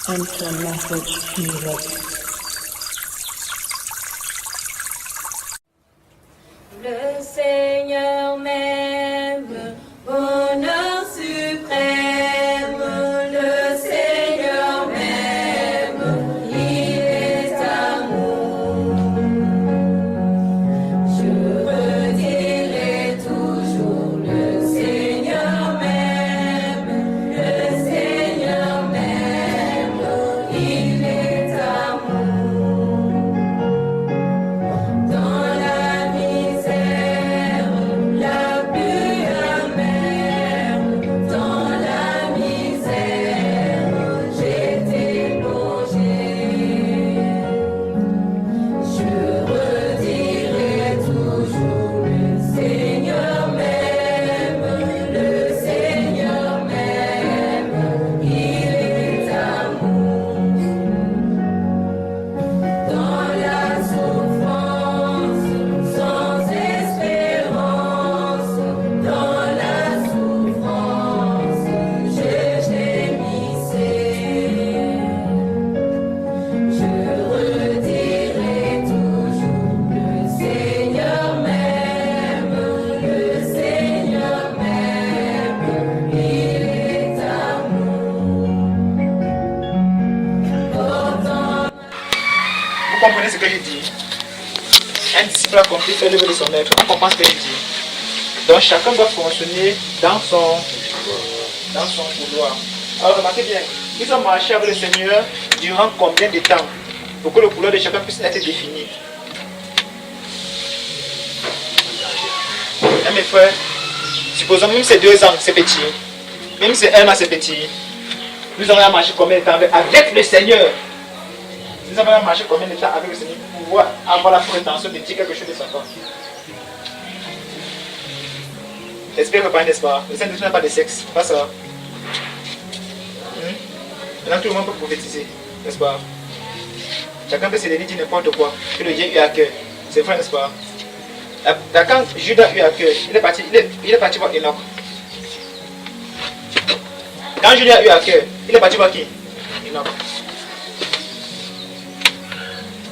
Enter message music. Le Seigneur m'aime, bonheur suprême. Le Seigneur m'aime, il est amour. Je redirai toujours, le Seigneur m'aime, le Seigneur m'aime, il est amour. Dans la misère, la plus amère, dans la misère, j'étais plongée. Je redirai toujours, le Seigneur m'aime, le Seigneur m'aime, il est amour. Dans la souffrance, sans espérance, dans la souffrance, je gémissais. Je redirai toujours, le Seigneur m'aime, le Seigneur m'aime, il est amour. Pourtant, Vous comprenez ce que je dis? Un disciple accompli fait l'œuvre de son maître. On comprend ce que je dis. Donc chacun doit fonctionner dans son couloir. Alors remarquez bien, ils ont marché avec le Seigneur durant combien de temps pour que le couloir de chacun puisse être défini. Hein, mes frères, supposons même c'est 2 ans, c'est petit. Même c'est 1 an, c'est petit. Nous allons marcher combien de temps avec le Seigneur? Nous avons marché combien de temps avec le Seigneur pour pouvoir avoir la prétention de dire quelque chose de son corps? L'esprit reprend, n'est-ce pas? Le Saint-Esprit n'a pas de sexe, pas ça. Maintenant tout le monde peut prophétiser, n'est-ce pas? Chacun peut se lever dire n'importe quoi, que le Dieu eut à cœur. C'est vrai, n'est-ce pas? Quand Judas eut à cœur, il est parti voir Enoch. Quand Judas eut à cœur, il est parti voir qui? Enoch.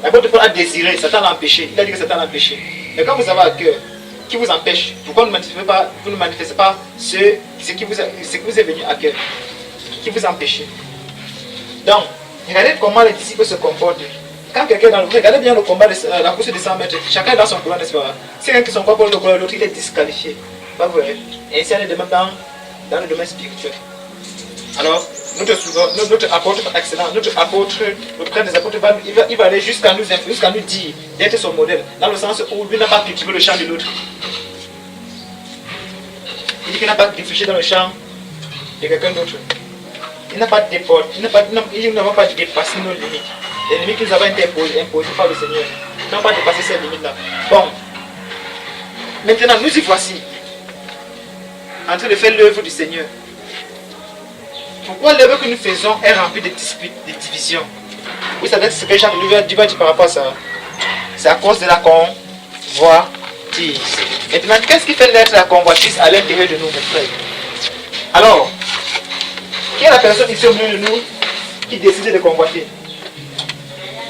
L'apôtre Paul a désiré, Satan l'a empêché. Il a dit que Satan l'a empêché. Mais quand vous avez à cœur, qui vous empêche? Pourquoi vous ne manifestez pas ce qui vous est venu à cœur? Qui vous empêche? Donc, regardez comment les disciples se comportent. Quand quelqu'un dans le... Regardez bien le combat, la course de 100 mètres. Chacun est dans son couloir, n'est-ce pas? Si quelqu'un qui son corps pour le couloir, l'autre il est disqualifié. Pas vrai? Et ainsi on est de même dans le domaine spirituel. Alors, notre apôtre excellent, notre apôtre, le prince des apôtres, il va aller jusqu'à nous dire d'être son modèle, dans le sens où lui n'a pas cultivé le champ de l'autre. Il dit qu'il n'a pas réfléchi dans le champ de quelqu'un d'autre. Il n'a pas dépassé, nous n'avons pas dépassé nos limites. Les limites que nous avons été imposées par le Seigneur. Nous n'avons pas dépassé ces limites-là. Bon, maintenant nous y voici, en train de faire l'œuvre du Seigneur. Pourquoi l'œuvre que nous faisons est remplie de disputes, de divisions? Vous savez ce que Jacques va dire par rapport à ça? C'est à cause de la convoitise. Maintenant, qu'est-ce qui fait naître la convoitise à l'intérieur de nous, mes frères? Alors, qui est la personne ici au milieu de nous qui décide de convoiter?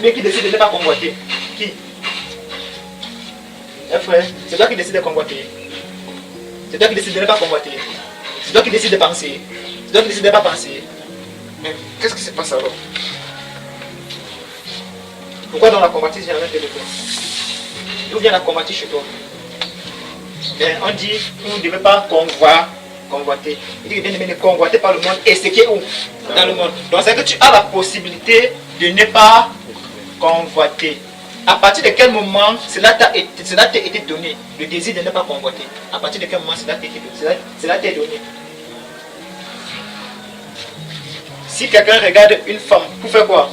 Mais qui décide de ne pas convoiter? Qui? Mes frères, c'est toi qui décides de convoiter. C'est toi qui décides de ne pas convoiter. C'est toi qui décides de penser. C'est toi qui décides de ne pas penser. Mais qu'est-ce qui se passe alors? Pourquoi dans la convoitise vient à l'intérieur de toi? D'où vient la convoitise chez toi? Ben, on dit que vous ne devez pas convoiter. Il dit que bien aimé ne convoiter par le monde et ce qui est où? Dans le monde. Donc c'est que tu as la possibilité de ne pas convoiter. À partir de quel moment cela t'a été donné, le désir de ne pas convoiter? À partir de quel moment cela t'est donné? Si quelqu'un regarde une femme, pour faire quoi?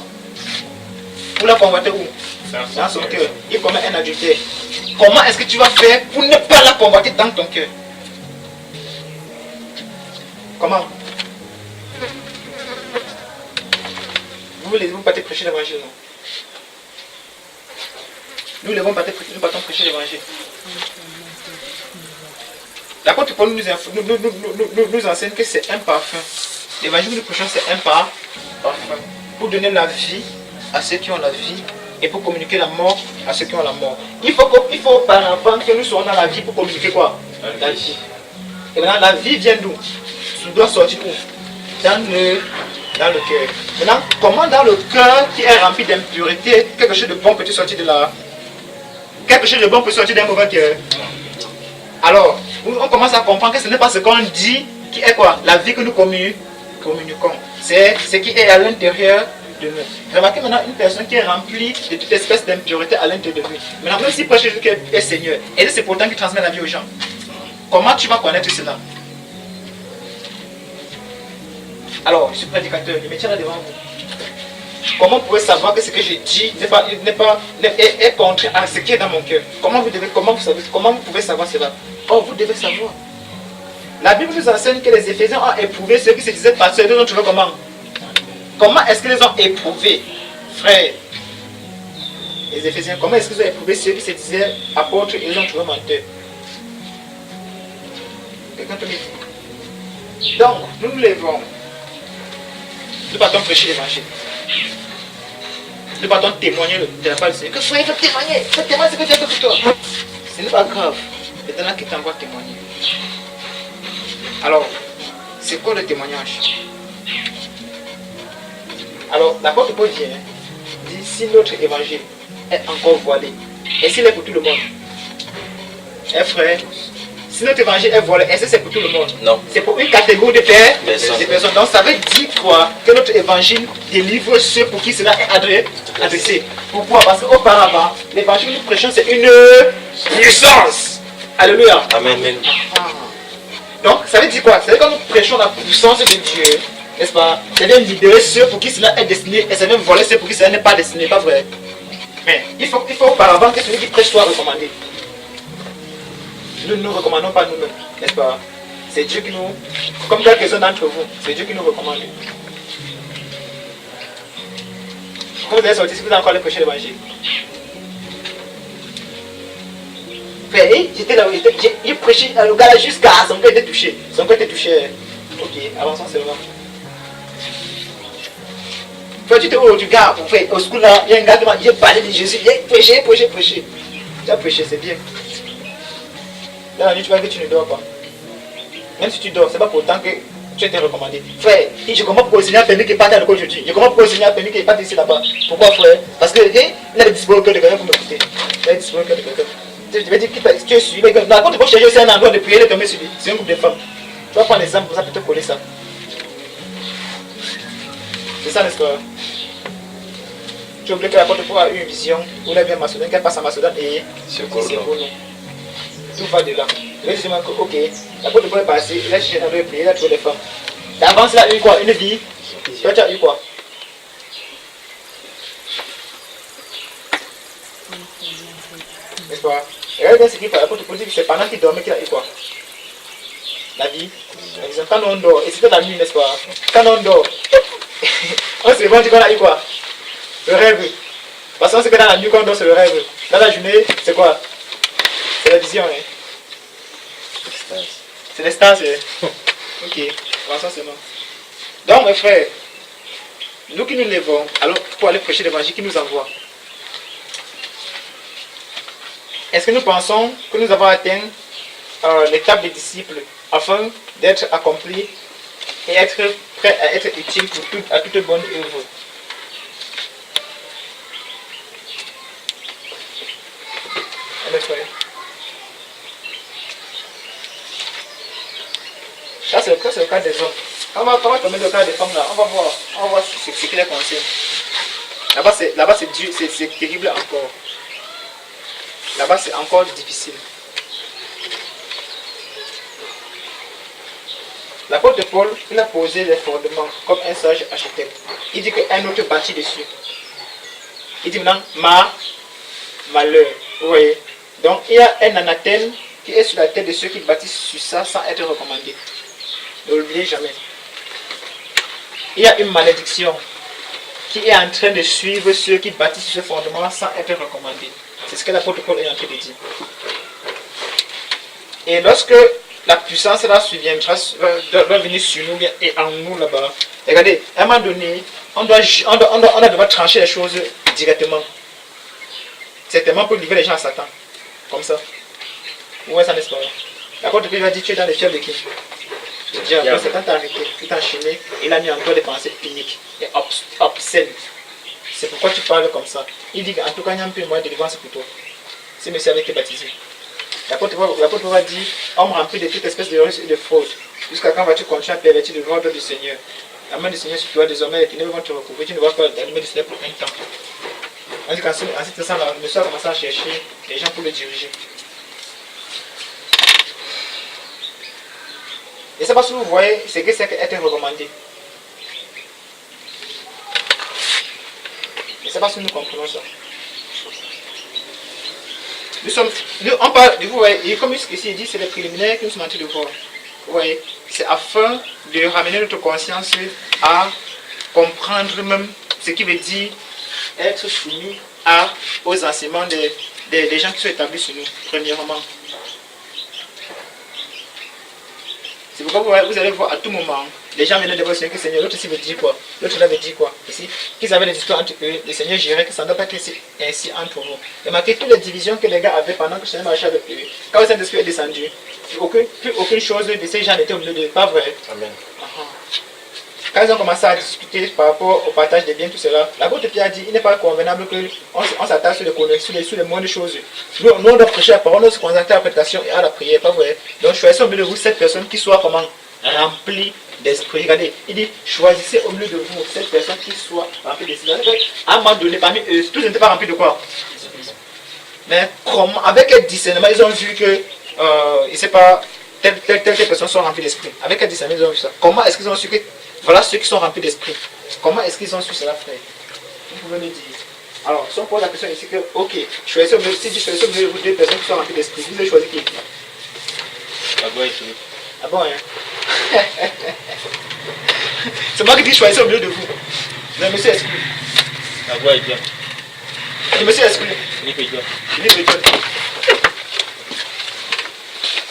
Pour la convoiter où? Dans son cœur. Il commet un adultère. Comment est-ce que tu vas faire pour ne pas la convoiter dans ton cœur? Comment? Vous ne voulez pas te prêcher l'évangile, non? Nous ne partons prêcher l'évangile. L'apôtre Paul nous enseigne que c'est un parfum. L'évangile que nous prêchons, c'est un parfum. pour donner la vie à ceux qui ont la vie et pour communiquer la mort à ceux qui ont la mort. Il faut auparavant que nous soyons dans la vie pour communiquer quoi? La vie. Et maintenant, la vie vient d'où? Ça doit sortir où? Dans le cœur. Maintenant, comment dans le cœur qui est rempli d'impureté, quelque chose de bon peut sortir de là? Quelque chose de bon peut sortir d'un mauvais cœur. Alors, on commence à comprendre que ce n'est pas ce qu'on dit qui est quoi? La vie que nous communiquons. C'est ce qui est à l'intérieur de nous. Remarquez maintenant une personne qui est remplie de toute espèce d'impureté à l'intérieur de lui. Maintenant, même si prêche Jésus qui est Seigneur, et c'est pourtant qui transmet la vie aux gens. Comment tu vas connaître cela? Alors, je suis prédicateur, je me tiens là devant vous. Comment vous pouvez savoir que ce que je dis est contraire à ce qui est dans mon cœur? Comment vous pouvez savoir cela? Oh, vous devez savoir. La Bible nous enseigne que les Éphésiens ont éprouvé ceux qui se disaient pasteurs. Ils ont trouvé comment? Comment est-ce qu'ils les ont éprouvés, frère? Les Éphésiens, comment est-ce qu'ils ont éprouvé ceux qui se disaient apôtres et ils ont trouvé menteurs? Quelqu'un peut me dire? Donc, nous nous levons. Nous partons prêcher l'évangile. Nous partons témoigner de la part du Seigneur. Que frère, il faut témoigner. Il faut témoigner ce que Dieu a fait pour toi. Ce n'est pas grave. C'est là qui t'envoie témoigner. Alors, c'est quoi le témoignage? Alors, l'apôtre Paul dit, si notre évangile est encore voilé, et s'il est pour tout le monde, frère, si notre évangile est voilé, est-ce que c'est pour tout le monde? Non. C'est pour une catégorie de personnes. Donc ça veut dire quoi? Que notre évangile délivre ceux pour qui cela est adressé. Pourquoi? Parce qu'auparavant, l'évangile que nous prêchons, c'est une puissance. Alléluia. Amen. Donc ça veut dire quoi? Ça veut dire que nous prêchons la puissance de Dieu. N'est-ce pas? Ça vient libérer ceux pour qui cela est destiné et ça vient voler ceux pour qui cela n'est pas destiné, pas vrai? Mais il faut auparavant que celui qui prêche soit recommandé. Nous ne nous recommandons pas nous-mêmes, n'est-ce pas? C'est Dieu qui nous, comme quelques-uns d'entre vous, c'est Dieu qui nous recommande. Quand vous allez sortir, si vous avez encore allé prêcher l'évangile. Frère, j'étais là, il prêchait, le gars là jusqu'à son cœur était touché. Son cœur était touché. Ok, avançons seulement. Toi, tu étais où, tu gars, au school là, il y a un gars qui m'a dit, j'ai parlé de Jésus, j'ai prêché. Tu as prêché, c'est bien. Dans la nuit, tu vois que tu ne dors pas. Même si tu dors, c'est pas pour autant que tu as été recommandé. Frère, je comprends pourquoi le Seigneur a permis qu'il parte à l'école aujourd'hui. Je comprends pourquoi le Seigneur a permis qu'il parte ici là-bas. Pourquoi, frère? Parce qu'il avait disposé au cœur de quelqu'un pour m'écouter. Il avait disposé au cœur de quelqu'un. Je vais dire que tu es suivi. Dans contre, tu peux chercher aussi un endroit de prière et tomber sur lui. C'est un groupe de femmes. Tu vas prendre l'exemple, ça peut te coller ça. C'est ça, n'est-ce pas? Tu oublies que l'apôtre Paul a eu une vision où il a vu un Macédonien, qu'elle passe à Macédoine et c'est pour nous. Tout va de là. Je vais dire que, ok, l'apôtre Paul est passé, il a cherché un endroit de prière, il a trouvé des femmes. D'avance, il a eu quoi? Une vie. Toi, tu as eu quoi? N'est-ce pas? Et regarde bien ce qu'il fait. L'apôtre Paul dit que c'est pendant qu'il dormait qu'il a eu quoi? La vie. Quand on dort, et c'était la nuit, n'est-ce pas? Quand on dort, on se réveille, on dit qu'on a eu quoi? Le rêve. Parce qu'on sait que dans la nuit, quand on dort, c'est le rêve. Dans la journée, c'est quoi? C'est la vision. Hein? C'est l'espace. Ok, avançons seulement. Donc, mes frères, nous qui nous levons, alors pour aller prêcher l'évangile qui nous envoie, est-ce que nous pensons que nous avons atteint l'étape des disciples afin d'être accomplis et être prêts à être utiles à toute bonne œuvre? Mes frères. Ça c'est le cas des hommes. On va tomber dans le cas des femmes là. On va voir ce qui les concerne. Là-bas c'est dur, c'est terrible encore. Là-bas c'est encore difficile. L'apôtre Paul, il a posé les fondements comme un sage architecte. Il dit qu'un autre bâtit dessus. Il dit maintenant malheur. Vous voyez? Donc il y a un anathème qui est sur la tête de ceux qui bâtissent sur ça sans être recommandés. Ne l'oubliez jamais. Il y a une malédiction qui est en train de suivre ceux qui bâtissent sur ce fondement sans être recommandés. C'est ce que l'apôtre Paul est en train de dire. Et lorsque la puissance là va venir sur nous bien et en nous là-bas. Regardez, à un moment donné, on doit devoir trancher les choses directement. Certainement pour livrer les gens à Satan. Comme ça. Ouais, ça n'est-ce pas. L'apôtre Pierre va dire, tu es dans les fièvres de qui? Diable. Satan t'a arrêté, tu t'es enchaîné, il a mis en toi des pensées piniques et obscènes. C'est pourquoi tu parles comme ça. Il dit qu'en tout cas, il y a un peu moins de délivrance pour toi. Si monsieur avait été baptisé. L'apôtre va dire, homme rempli de toute espèce de risque et de fraude. Jusqu'à quand vas-tu continuer à pervertir le ordre du Seigneur? La main du Seigneur sur toi, désormais, les ténèbres vont te recouvrir, tu ne vas pas la main du Seigneur pour un temps. On dit qu'en ce temps, le monsieur a commencé à chercher les gens pour le diriger. Et c'est parce que vous voyez, c'est que c'est être recommandé. Et c'est parce que nous comprenons ça. On parle, vous voyez, comme ici il dit, c'est les préliminaires que nous sommes en train de voir. Vous voyez, c'est afin de ramener notre conscience à comprendre même ce qui veut dire être soumis aux enseignements des gens qui sont établis sur nous, premièrement. C'est pourquoi vous allez voir à tout moment, les gens viennent de voir que Seigneur, l'autre ici veut dire quoi? L'autre là veut dire quoi? Ici, qu'ils avaient des histoires entre eux, le Seigneur gérait que ça ne doit pas être ainsi entre vous. Remarquez toutes les divisions que les gars avaient pendant que le Seigneur marchait avec eux. Quand le Saint-Esprit est descendu, plus aucune chose de ces gens n'était au milieu d'eux, pas vrai? Amen. Quand ils ont commencé à discuter par rapport au partage des biens, tout cela, l'apôtre Pierre a dit, il n'est pas convenable qu'on s'attache sur les connexions, sur les moindres choses. Nous, on doit prêcher la parole, on doit se concentrer à la prédication et à la prière, pas vrai? Donc choisissez au milieu de vous cette personne qui soit comment? Remplie d'esprit. Regardez, il dit, choisissez au milieu de vous cette personne qui soit remplie d'esprit. À un moment donné, parmi eux, tous n'étaient pas remplis de quoi? Mais comment, avec quel discernement, ils ont vu que, il ne sait pas, telle personne sont remplies d'esprit. Avec quel discernement, ils ont vu ça? Comment est-ce qu'ils ont su que voilà ceux qui sont remplis d'esprit? Comment est-ce qu'ils ont su cela, frère? Vous pouvez me dire. Alors, si on pose la question ici que, ok, choisissez au milieu de vous deux personnes qui sont remplies d'esprit, vous avez choisi qui? Ah bon, et tout. Ah bon, hein? C'est moi qui dis choisissez au milieu de vous. Le monsieur exclu. Ah bon, et toi. Le monsieur exclu. Ni que toi. Ni que toi.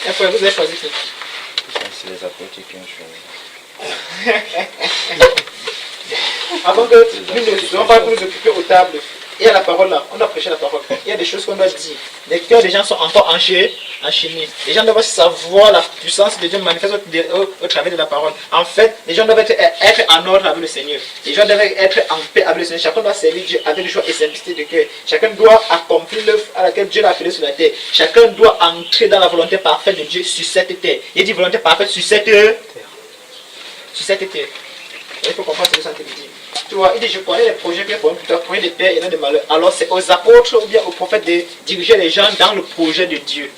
Et frère, vous avez choisi qui? C'est les apôtres qui ont choisi. Avant que nous ne soyons pas pour nous occuper aux tables et à la parole là, on doit prêcher la parole. Il y a des choses qu'on doit dire. Les cœurs des gens sont encore enchaînés. Les gens doivent savoir la puissance de Dieu manifeste au travers de la parole. En fait, les gens doivent être en ordre avec le Seigneur. Les gens doivent être en paix avec le Seigneur. Chacun doit servir Dieu avec le choix et simplicité de cœur. Chacun doit accomplir l'œuvre à laquelle Dieu l'a appelé sur la terre. Chacun doit entrer dans la volonté parfaite de Dieu sur cette terre. Il dit volonté parfaite sur cette terre. Sur cette terre. Il faut comprendre ce que ça veut dire. Tu vois, il dit, je connais les projets que pour toi, projets de paix et non de malheur. Alors c'est aux apôtres ou bien aux prophètes de diriger les gens dans le projet de Dieu.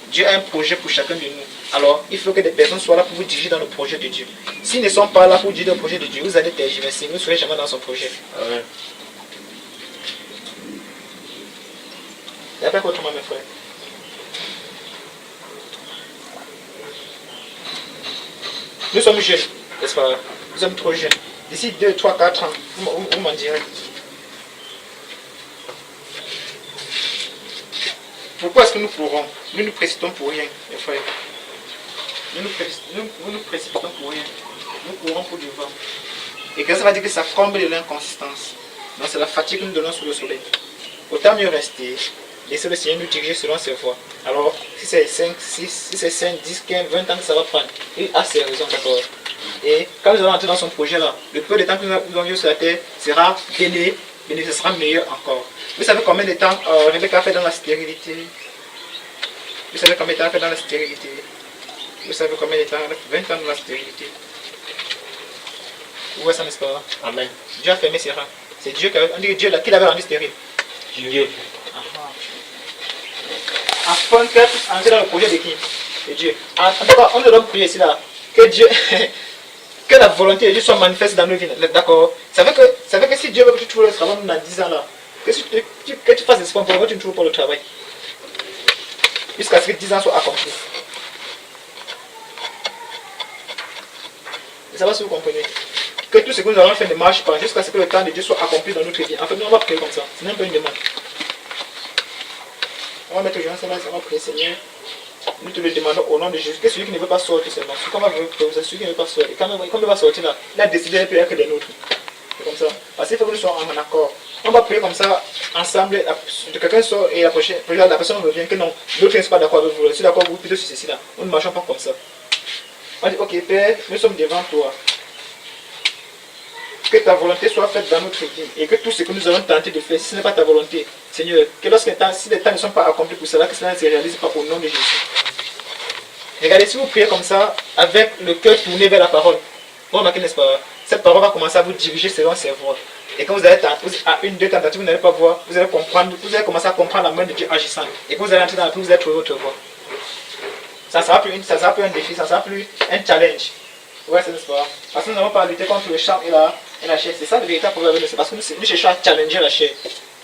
Dieu a un projet pour chacun de nous. Alors, il faut que des personnes soient là pour vous diriger dans le projet de Dieu. S'ils ne sont pas là pour diriger dans le projet de Dieu, vous allez tergiverser, vous ne serez jamais dans son projet. Amen. Il n'y a pas qu'autrement, mes frères. Nous sommes jeunes, n'est-ce pas? Nous sommes trop jeunes. D'ici 2, 3, 4 ans, vous m'en direz. Pourquoi est-ce que nous courons? Nous nous précipitons pour rien, mes frères. Nous nous précipitons pour rien. Nous courons pour du vent. Et que ça va dire que ça comble de l'inconsistance. Donc c'est la fatigue que nous donnons sous le soleil. Autant mieux rester, laisser le Seigneur nous diriger selon ses voies. Alors, si c'est 5, 6, si c'est 5, 10, 15, 20 ans que ça va prendre, il a ses raisons, d'accord. Et quand nous allons entrer dans son projet là, le peu de temps que nous allons vivre sur la terre sera béni, mais ce sera meilleur encore. Vous savez combien de temps Rebecca a fait dans la stérilité? Vous savez combien de temps elle a fait dans la stérilité? Vous savez combien de temps elle a fait? 20 ans dans la stérilité. Vous voyez ça, n'est-ce pas? Amen. Dieu a fermé ses rangs. C'est Dieu qui l'avait rendu stérile. Dieu. Afin qu'elle puisse entrer dans le projet de qui? De Dieu. En tout cas, on ne doit prier ici là. Que Dieu, que la volonté de Dieu soit manifeste dans nos vies. D'accord? Ça veut que si Dieu veut que tu trouves le travail dans 10 ans là, que tu fasses des espoirs pour que tu ne trouves pas le travail. Jusqu'à ce que 10 ans soient accomplis. Je ne sais pas si vous comprenez. Que tout ce que nous allons faire ne marche pas jusqu'à ce que le temps de Dieu soit accompli dans notre vie. En fait, nous on va prier comme ça. C'est même pas une demande. On va mettre aux gens, on va prier, Seigneur. nous te le demandons au nom de Jésus, que celui qui ne veut pas sortir seulement, celui qui ne veut pas sortir, quand il va sortir là, il a décidé de prier que des nôtres. C'est comme ça. Parce qu'il faut que nous soyons en accord. On va prier comme ça, ensemble, quelqu'un sort et la personne revient que non, l'autre n'est pas d'accord avec vous, je suis d'accord avec vous plutôt sur ceci là. Nous ne marchons pas comme ça. On dit, ok Père, nous sommes devant toi. Que ta volonté soit faite dans notre vie et que tout ce que nous allons tenter de faire, si ce n'est pas ta volonté, Seigneur, que si les temps ne sont pas accomplis pour cela, que cela ne se réalise pas au nom de Jésus. Regardez, si vous priez comme ça, avec le cœur tourné vers la parole, vous remarquez, n'est-ce pas, cette parole va commencer à vous diriger selon ses voies. Et quand vous allez à une, deux tentatives, vous n'allez pas voir, vous allez comprendre, vous allez commencer à comprendre la main de Dieu agissant. Et quand vous allez entrer dans la pluie, vous allez trouver votre voie. Ça ne sera plus un défi, ça ne sera plus un challenge. Ouais, c'est n'est-ce pas? Parce que nous n'avons pas à lutter contre le champ et la chair. C'est ça le véritable problème, c'est parce que nous cherchons à challenger la chair.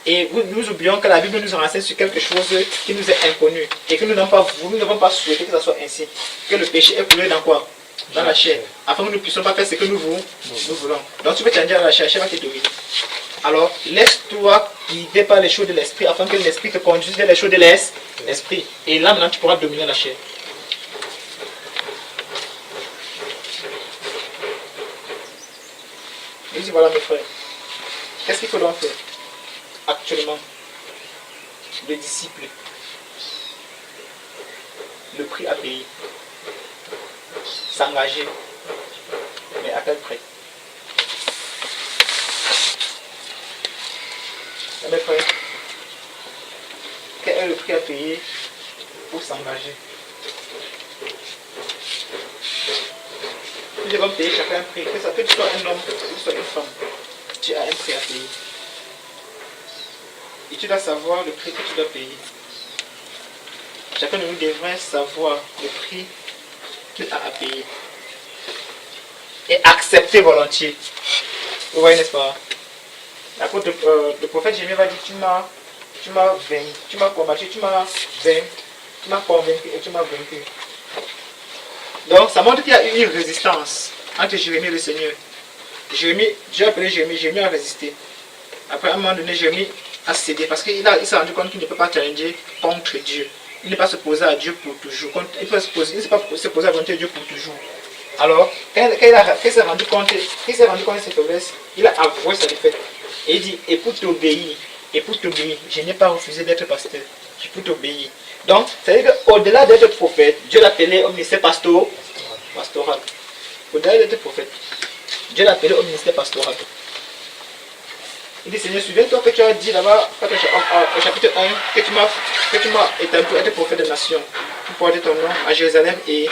Et nous oublions que la Bible nous renseigne sur quelque chose qui nous est inconnu. Et que nous n'avons pas souhaité que ça soit ainsi. Que le péché est coulé dans quoi? Dans la chair. Afin que nous ne puissions pas faire ce que nous voulons. Donc tu peux challenger la chair va te dominer. Alors, laisse-toi guider par les choses de l'esprit afin que l'esprit te conduise vers les choses de l'esprit. Et là maintenant tu pourras dominer la chair. Je dis voilà mes frères, qu'est-ce qu'il faut donc faire actuellement? Le disciple, le prix à payer, s'engager, mais à quel prix? Mes frères, quel est le prix à payer pour s'engager? Nous devons payer chacun un prix, que tu sois un homme, que tu sois une femme, tu as un prix à payer. Et tu dois savoir le prix que tu dois payer. Chacun de nous devrait savoir le prix qu'il a à payer. Et accepter volontiers. Vous voyez, n'est-ce pas? Le prophète Jérémie va dire, tu m'as vaincu, tu m'as combattu, tu m'as convaincu et tu m'as vaincu. Donc ça montre qu'il y a eu une résistance entre Jérémie et le Seigneur. Dieu a appelé Jérémie a résisté. Après à un moment donné, Jérémie a cédé parce qu'il s'est rendu compte qu'il ne peut pas challenger contre Dieu. Il ne peut pas se poser à Dieu pour toujours. Il ne peut pas se poser à volonté de Dieu pour toujours. Alors, quand il s'est rendu compte de ses faiblesses, il a avoué sa défaite. Et il dit, et pour t'obéir, je n'ai pas refusé d'être pasteur. Je peux t'obéir. Donc, c'est-à-dire qu'au-delà d'être prophète, Dieu l'appelait au ministère pastoral. Au-delà d'être prophète, Dieu l'appelait au ministère pastoral. Il dit, Seigneur, souviens-toi que tu as dit là-bas, au chapitre 1, que tu m'as établi pour être prophète des nations, pour porter ton nom à Jérusalem et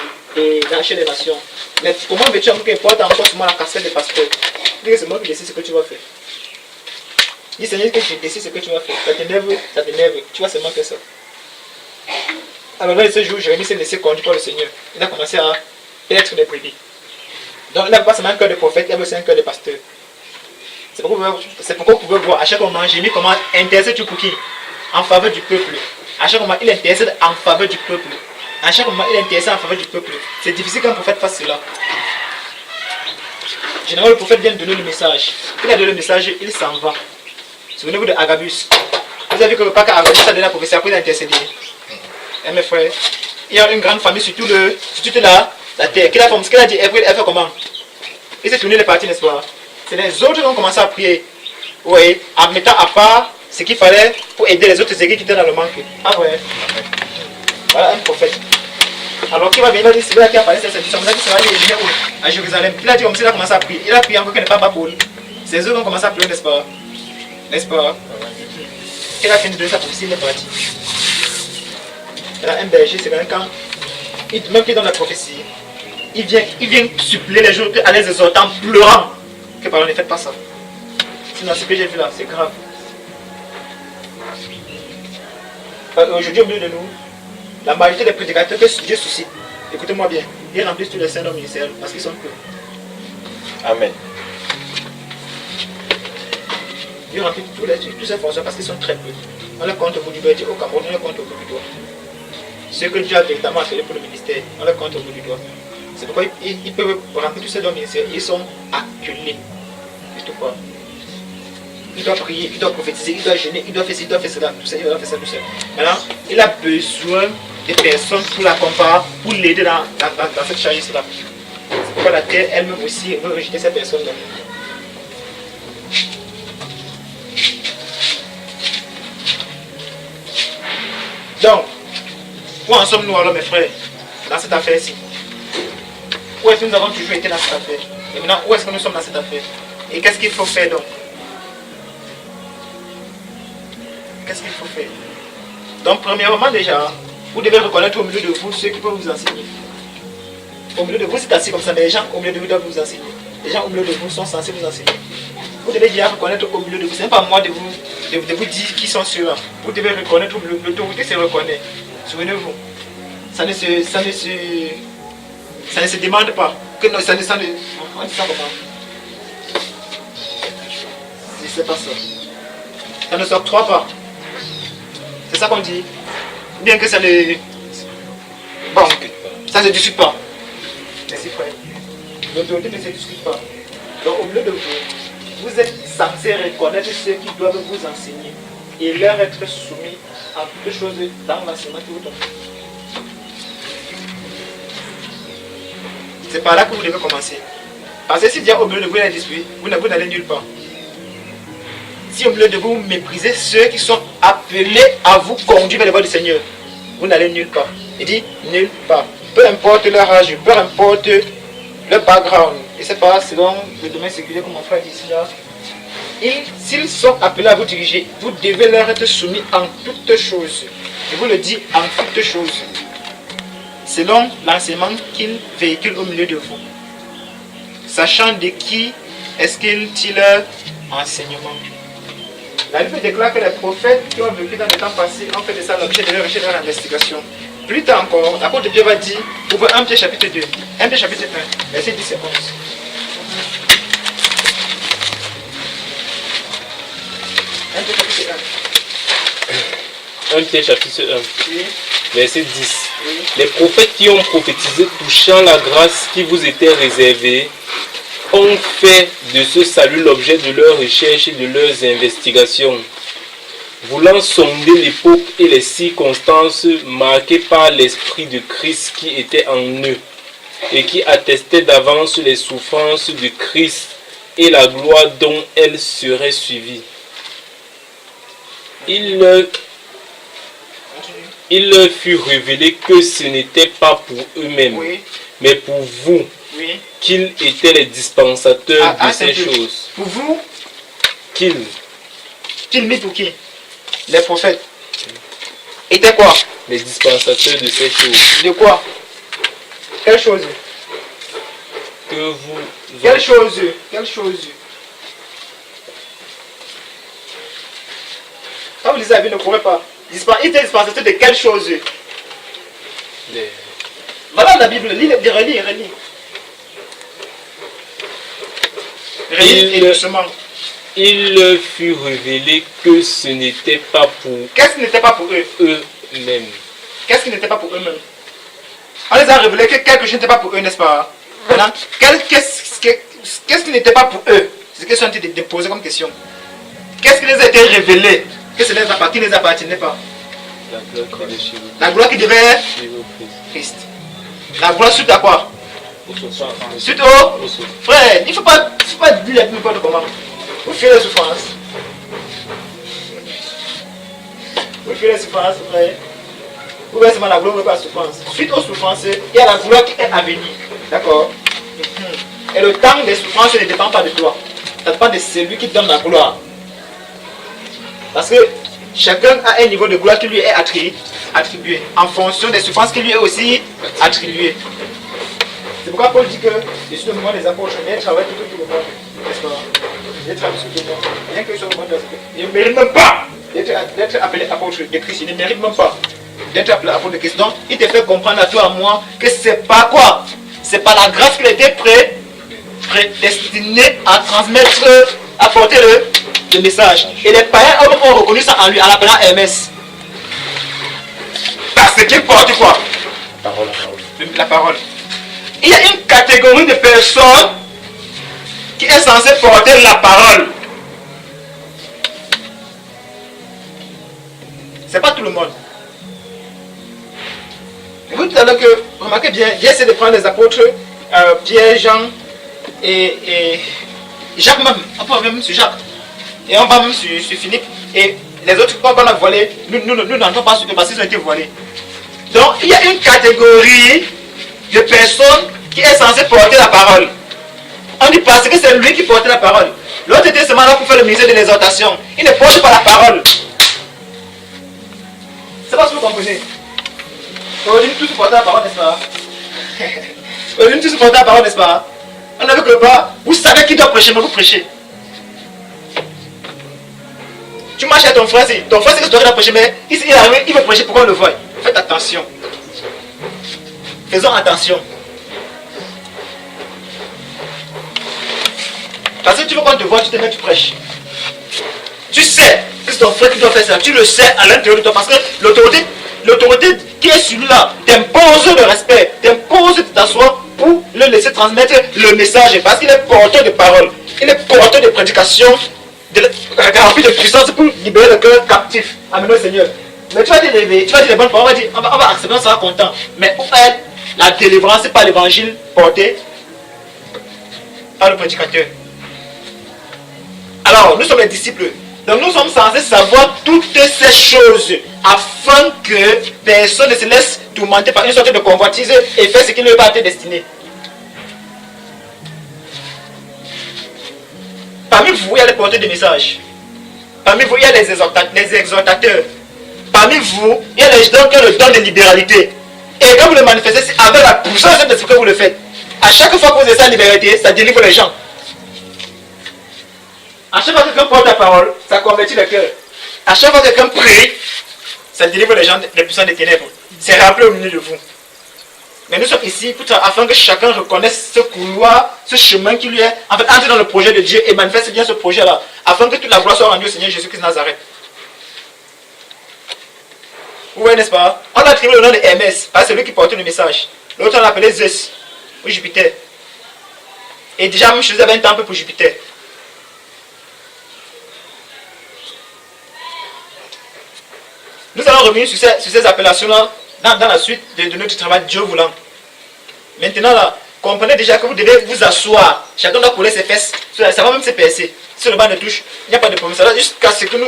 dans chez les nations. Mais comment veux-tu encore qu'il porte encore sur moi la casquette des pasteurs? Il dit, c'est moi qui décide ce que tu vas faire. Il dit, Seigneur, que je décide ce que tu vas faire. Ça t'énerve, tu vas seulement faire ça. Alors là, ce jour, Jérémie s'est laissé conduire par le Seigneur. Il a commencé à paître les brebis. Donc il n'a pas seulement un cœur de prophète, il a aussi un cœur de pasteur. C'est pourquoi vous pouvez voir à chaque moment Jérémie comment intercède pour qui? En faveur du peuple. À chaque moment, il intercède en faveur du peuple. À chaque moment, il intercède en faveur du peuple. C'est difficile qu'un prophète fasse cela. Généralement, le prophète vient de donner le message. Il a donné le message, il s'en va. Souvenez-vous de Agabus. Vous avez vu que le papa Agabus a donné la prophétie, après il a intercédé. Et mes frères, il y a une grande famille sur toute la terre. Ce qu'il a dit, elle fait comment? Il s'est tourné les parties, n'est-ce pas? C'est les autres qui ont commencé à prier. Oui, en mettant à part ce qu'il fallait pour aider les autres églises qui étaient dans le manque. Ah ouais. Voilà un prophète. Alors qui va venir, c'est là qui a parlé de cette mission, qui sera allé à Jérusalem. Il a dit comme s'il a commencé à prier. Il a prié encore qu'il n'est pas pour lui. Ces autres ont commencé à prier, n'est-ce pas? N'est-ce pas? Il a fini de donner sa prophétie, il est parti. Il a un berger, c'est quand même qu'il donne la prophétie, il vient suppléer les gens à les exhorter en pleurant. Que pardon, ne faites pas ça. Sinon, ce que j'ai vu là, c'est grave. Aujourd'hui, au milieu de nous, la majorité des prédicateurs que Dieu suscite, écoutez-moi bien, ils remplissent tous les saints ministériels parce qu'ils sont peu. Amen. Ils remplissent tous ces fonctions parce qu'ils sont très peu. On les compte au bout du doigt, au Cameroun, on les compte au bout du doigt. Ceux que Dieu a véritablement appelés pour le ministère, on les compte au bout du doigt. C'est pourquoi ils peuvent remplir tous ces dons ministériels, ils sont acculés. C'est tout quoi. Il doit prier, il doit prophétiser, il doit jeûner, il doit faire ci, il doit faire cela, tout ça, il doit faire ça, tout ça. Maintenant, il a besoin des personnes pour l'accompagner, pour l'aider dans cette charge-là. C'est pourquoi la terre elle-même aussi veut rejeter ces personnes-là. Donc, où en sommes-nous alors mes frères, dans cette affaire-ci? Où est-ce que nous avons toujours été dans cette affaire? Et maintenant, où est-ce que nous sommes dans cette affaire? Et qu'est-ce qu'il faut faire donc? Qu'est-ce qu'il faut faire? Donc, premièrement déjà, vous devez reconnaître au milieu de vous ceux qui peuvent vous enseigner. Au milieu de vous, c'est assis comme ça, mais les gens au milieu de vous doivent vous enseigner. Les gens au milieu de vous sont censés vous enseigner. Vous devez déjà reconnaître au milieu de vous. Ce n'est pas moi de vous dire qui sont ceux-là. Vous devez reconnaître au milieu. L'autorité se reconnaît. Souvenez-vous. Ça ne se demande pas. Que non, on dit ça comment? Je ne sais pas ça. Ça ne s'octroie pas. C'est ça qu'on dit. Bien que ça ne... Bon, ça ne se discute pas. Merci frère. L'autorité ne se discute pas. Donc au milieu de vous, vous êtes censés reconnaître ceux qui doivent vous enseigner et leur être soumis à toutes choses dans l'enseignement que vous donnez. C'est par là que vous devez commencer. Parce que si déjà au milieu de vous il y a un dispute, vous n'allez nulle part. Si au milieu de vous méprisez ceux qui sont appelés à vous conduire vers les voies du Seigneur, vous n'allez nulle part. Il dit nulle part. Peu importe leur âge, peu importe leur background. Et c'est pas selon le domaine séculier comme mon frère dit ici là. S'ils sont appelés à vous diriger, vous devez leur être soumis en toutes choses. Je vous le dis en toutes choses. Selon l'enseignement qu'ils véhiculent au milieu de vous. Sachant de qui est-ce qu'ils tirent leur enseignement. La Bible déclare que les prophètes qui ont vécu dans les temps passés ont fait de ça l'objet de leur recherche et de leur investigation. Plus tard encore, la parole de Dieu va dire, ouvrez 1 Pierre chapitre 2, 1 Pierre chapitre 1, verset 10 et 11. 1 Pierre chapitre 1. 1 Pierre chapitre 1, Oui. verset 10. Oui. Les prophètes qui ont prophétisé touchant la grâce qui vous était réservée ont fait de ce salut l'objet de leurs recherches et de leurs investigations, voulant sonder l'époque et les circonstances marquées par l'Esprit de Christ qui était en eux, et qui attestait d'avance les souffrances de Christ et la gloire dont elles seraient suivies. Il leur fut révélé que ce n'était pas pour eux-mêmes, Oui. mais pour vous, Oui. qu'ils étaient les dispensateurs de c'est ces peu. choses. Pour vous, Qu'ils qu'il mit pour qui? Les prophètes. Étaient quoi? les dispensateurs de ces choses. De quoi? Quelle chose? Que vous Quelle chose? Quelle chose? Quand vous lisez la Bible, ne courez pas. Il était dispensateur de quelle chose? les- Voilà la Bible, relis. Relis et doucement. Il leur fut révélé que ce n'était pas pour Qu'est-ce qui n'était pas pour eux? eux-mêmes. Qu'est-ce qui n'était pas pour eux-mêmes? On les a révélé que quelque chose n'était pas pour eux, n'est-ce pas? Maintenant, qu'est-ce qui n'était pas pour eux? C'est ce que sont en train de poser comme question. Qu'est-ce qui les a été révélé? Que ce qui ne les appartenait pas? La gloire qui est chez vous. La gloire qui devait Chez vous, Christ. Christ. La gloire suite à quoi? Au souffrance. Suite au... Au souffrance. Frère, il ne faut pas dire n'importe comment. Vous fuyez les souffrances. Vous fuyez les souffrances, frère. Vous voyez seulement la gloire, pas la souffrance. Suite aux souffrances, il y a la gloire qui est à venir. D'accord? Et le temps des souffrances ne dépend pas de toi. Ça dépend de celui qui donne la gloire. Parce que chacun a un niveau de gloire qui lui est attribué en fonction des souffrances qui lui est aussi attribuées. C'est pourquoi Paul dit que je suis le moment des apôtres, mais il travaille tout le monde. N'est-ce pas? Il travaille tout le monde. Bien que je sois au monde, il ne mérite même pas d'être appelé apôtre de Christ. Il ne mérite même pas d'être appelé apôtre de Christ. Donc, il te fait comprendre à toi, à moi, que c'est pas quoi? C'est pas la grâce qu'il a été prédestiné à transmettre, à porter le message. Et les païens ont reconnu ça en lui, en l'appelant Hermès. Parce qu'il porte quoi? La parole. Il y a une catégorie de personnes qui est censée porter la parole. C'est pas tout le monde. Vous tout à l'heure que, remarquez bien, j'ai essayé de prendre les apôtres, Pierre, Jean et Jacques même. On peut même sur Jacques. Et on va même sur Philippe. Et les autres, quand on a voilé, nous n'entrons pas sur eux parce qu'ils ont été voilés. Donc, il y a une catégorie de personnes qui est censée porter la parole. On dit parce que c'est lui qui portait la parole. L'autre était seulement là pour faire le ministère de l'exhortation. Il ne porte pas la parole. C'est pas ce que vous comprenez. Aujourd'hui, tous portent la parole, n'est-ce pas? Aujourd'hui, tous portent la parole, n'est-ce pas? On ne veut que pas. Vous savez qui doit prêcher, mais vous prêchez. Tu marches à ton frère, ton frère c'est que tu dois prêcher, mais il arrive, il veut prêcher pour qu'on le voie. Faites attention. Faisons attention. Parce que tu veux qu'on te voit, tu te mets, tu prêches. Tu sais que c'est ton frère qui doit faire ça. Tu le sais à l'intérieur de toi. Parce que l'autorité qui est sur lui là t'impose le respect, t'impose de t'asseoir pour le laisser transmettre le message. Parce qu'il est porteur de parole. Il est porteur de prédication, rempli de puissance pour libérer le cœur captif. Amen au Seigneur. Mais tu vas t'élever, tu vas dire les bonnes paroles, on va accepter, on sera content. Mais pour elle, la délivrance, c'est pas l'évangile porté par le prédicateur. Alors, nous sommes les disciples. Donc nous sommes censés savoir toutes ces choses afin que personne ne se laisse tourmenter par une sorte de convoitise et faire ce qui ne lui pas été destiné. Parmi vous, il y a les porteurs de messages. Parmi vous, il y a les exhortateurs. Parmi vous, il y a les gens qui ont le don de libéralité. Et quand vous le manifestez, c'est avec la puissance de ce que vous le faites. À chaque fois que vous avez sa liberté, ça délivre les gens. À chaque fois que quelqu'un porte la parole, ça convertit le cœur. À chaque fois que quelqu'un prie, ça délivre les gens des puissants des ténèbres. C'est rappelé au milieu de vous. Mais nous sommes ici afin que chacun reconnaisse ce couloir, ce chemin qui lui est, en fait, entre dans le projet de Dieu et manifeste bien ce projet-là, afin que toute la gloire soit rendue au Seigneur Jésus-Christ de Nazareth. Vous voyez, n'est-ce pas? On a attribué le nom de Hermès, parce que c'est lui qui portait le message. L'autre, on l'appelait Zeus, ou Jupiter. Et déjà, même Jésus avait un temple pour Jupiter. Nous allons revenir sur ces appellations-là dans la suite de notre travail, Dieu voulant. Maintenant, là, comprenez déjà que vous devez vous asseoir. Chacun doit couler ses fesses. Ça va même se percer. Sur le banc de touche, il n'y a pas de problème. Ça va jusqu'à ce que nous...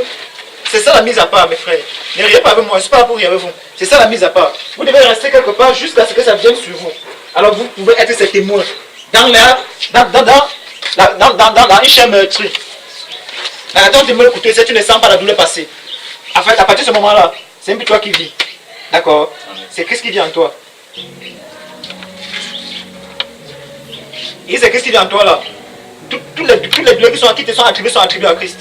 C'est ça la mise à part, mes frères. Ne riez pas avec moi, je ne suis pas là pour rire avec vous. C'est ça la mise à part. Vous devez rester quelque part jusqu'à ce que ça vienne sur vous. Alors vous pouvez être ces témoins. Dans une chair meurtrie. Dans la tente de me couteau, si tu ne sens pas la douleur passer. En fait, à partir de ce moment-là, c'est un peu toi qui vis. D'accord? C'est Christ qui vit en toi. Et c'est Christ qui vit en toi là. Toutes les douleurs qui te sont attribuées à Christ.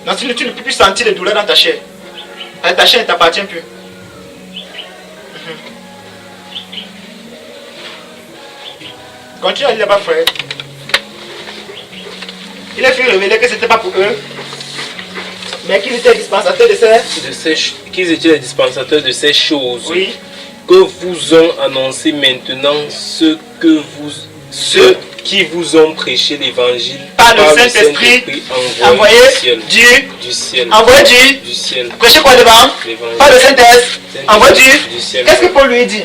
Donc tu ne peux plus sentir les douleurs dans ta chair. Ta chair ne t'appartient plus. Continue à dire là-bas, frère. Il a fait révéler que ce n'était pas pour eux. Mais qu'ils étaient dispensateurs qu'ils étaient les dispensateurs de ces choses. Oui. Que vous ont annoncé maintenant ceux qui vous ont prêché l'évangile par le Saint-Esprit envoyé du ciel. Envoyé du ciel. Prêchez quoi devant? Par le Saint-Esprit envoyé du ciel. Qu'est-ce que Paul lui dit?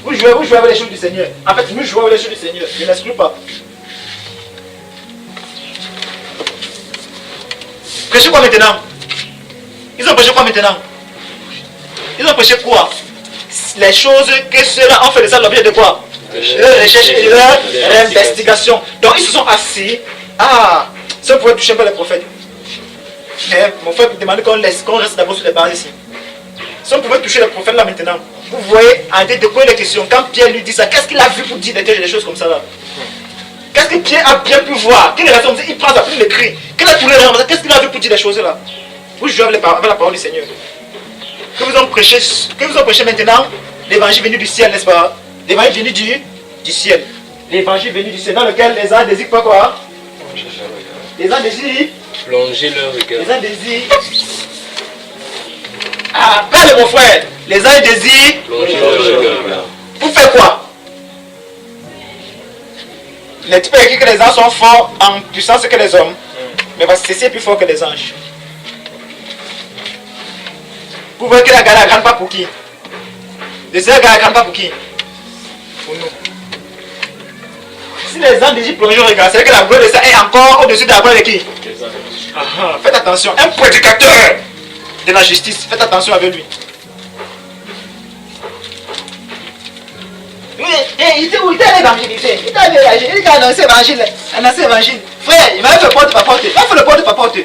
Vous jouez avec les choses du Seigneur. En fait, nous jouons avec les choses du Seigneur. Je n'exclus pas. Prêchez quoi maintenant? Ils ont prêché quoi maintenant? Ils ont prêché quoi? Les choses que ceux-là ont fait de ça l'objet de quoi? Leur recherche et leur investigation. Donc ils se sont assis. Ah, ça pouvait toucher un peu les prophètes. Mais mon frère me demandait qu'on reste d'abord sur les bases ici. Si on pouvait toucher les prophètes là maintenant, vous voyez, en tête de quoi les questions. Quand Pierre lui dit ça, qu'est-ce qu'il a vu pour dire des choses comme ça là? Qu'est-ce que Pierre a bien pu voir? Quelle raison? Il prend sa plume, il écrit. Quelle a tous les raisons? Qu'est-ce qu'il a vu pour dire des choses là? Vous jouez avec la parole du Seigneur. Que vous ont prêché maintenant, l'évangile venu du ciel, n'est-ce pas? L'évangile venu du ciel. L'évangile venu du ciel, dans lequel les uns désirent pas quoi? Les uns désirent plonger leur regard. Les uns désirent. Ah, parle mon frère. Les uns désirent plonger leur regard. Pour faire quoi? N'est-il pas écrit que les anges sont forts en puissance que les hommes? Mais parce que c'est plus fort que les anges. Vous voyez que la grande pas pour qui? Le Seigneur ne regarde pas pour qui? Pour nous. Si les gens déjà plongés regardent, c'est que la gloire de ça est encore au-dessus de la gloire de qui? Faites attention. Un prédicateur de la justice, faites attention avec lui. Il était où? Il était à l'évangéliser. Il était à annoncer l'évangile. Annoncer l'évangile. Frère, il m'a fait le porte-à-porte. Va faire le porte-à-porte.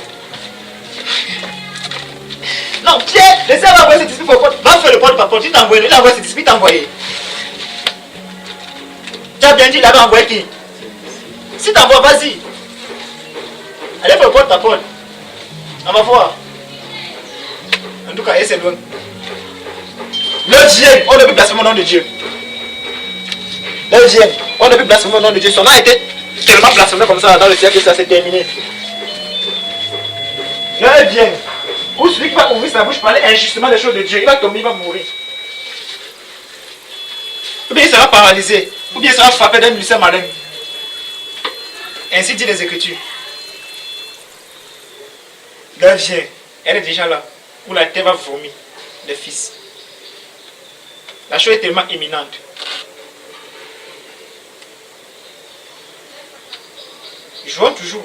Non, Pierre, le Seigneur va envoyer ses disciples au porte. Va faire le porte-à-porte. Il t'a envoyé. Il a envoyé ses disciples, il t'a envoyé. Tu as bien dit, il avait envoyé qui? Si t'envoies, vas-y. Allez faire le porte-à-porte. On va voir. En tout cas, c'est loin. Le Dieu, on ne peut blasphémer au nom de Dieu. Le Dieu, on ne peut blasphémer au nom de Dieu. Son nom a été tellement blasphémé comme ça dans le ciel que ça s'est terminé. Le Dieu, ou celui qui va ouvrir sa bouche parler injustement des choses de Dieu, il va tomber, il va mourir. Ou bien il sera paralysé, ou bien il sera frappé d'un ulcère malin. Ainsi dit les Écritures. L'heure vient, elle est déjà là, où la terre va vomir les fils. La chose est tellement imminente. Jouons toujours.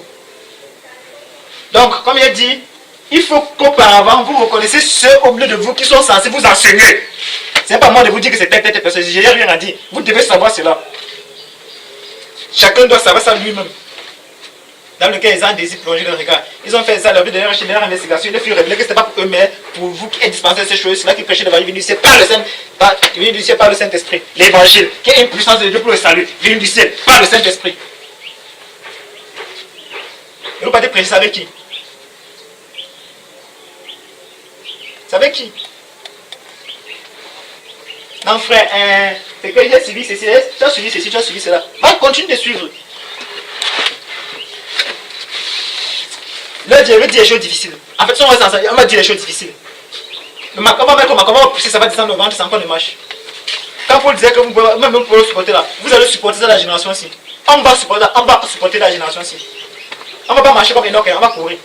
Donc, comme il a dit, il faut qu'auparavant vous reconnaissez ceux au milieu de vous qui sont censés vous enseigner. Ce n'est pas moi de vous dire que c'est telle personne, je n'ai rien à dire. Vous devez savoir cela. Chacun doit savoir ça lui-même. Dans lequel ils ont un désir plongé dans le regard. Ils ont fait ça, leur but de leur investigation. Ils ont révélé que ce n'est pas pour eux, mais pour vous qui êtes dispensés de ces choses. C'est là qui prêchez l'évangile venu du ciel par le Saint-Esprit. L'évangile, qui est une puissance de Dieu pour le salut, venu du ciel par le Saint-Esprit. Et vous partez prêcher ça avec qui? C'est avec qui? Non, frère, c'est que j'ai suivi ceci, tu as suivi ceci, tu as suivi cela. Va, continue de suivre. Là, Dieu veut dire les choses difficiles. En fait, si on reste ensemble, on va dire les choses difficiles. Comment pousser, ça va descendre au ventre, c'est encore une marche. Quand Paul disait que vous pouvez, même vous pouvez le supporter là, vous allez supporter ça la génération-ci. On va supporter la génération-ci. On ne va pas marcher comme Enoch, on va courir.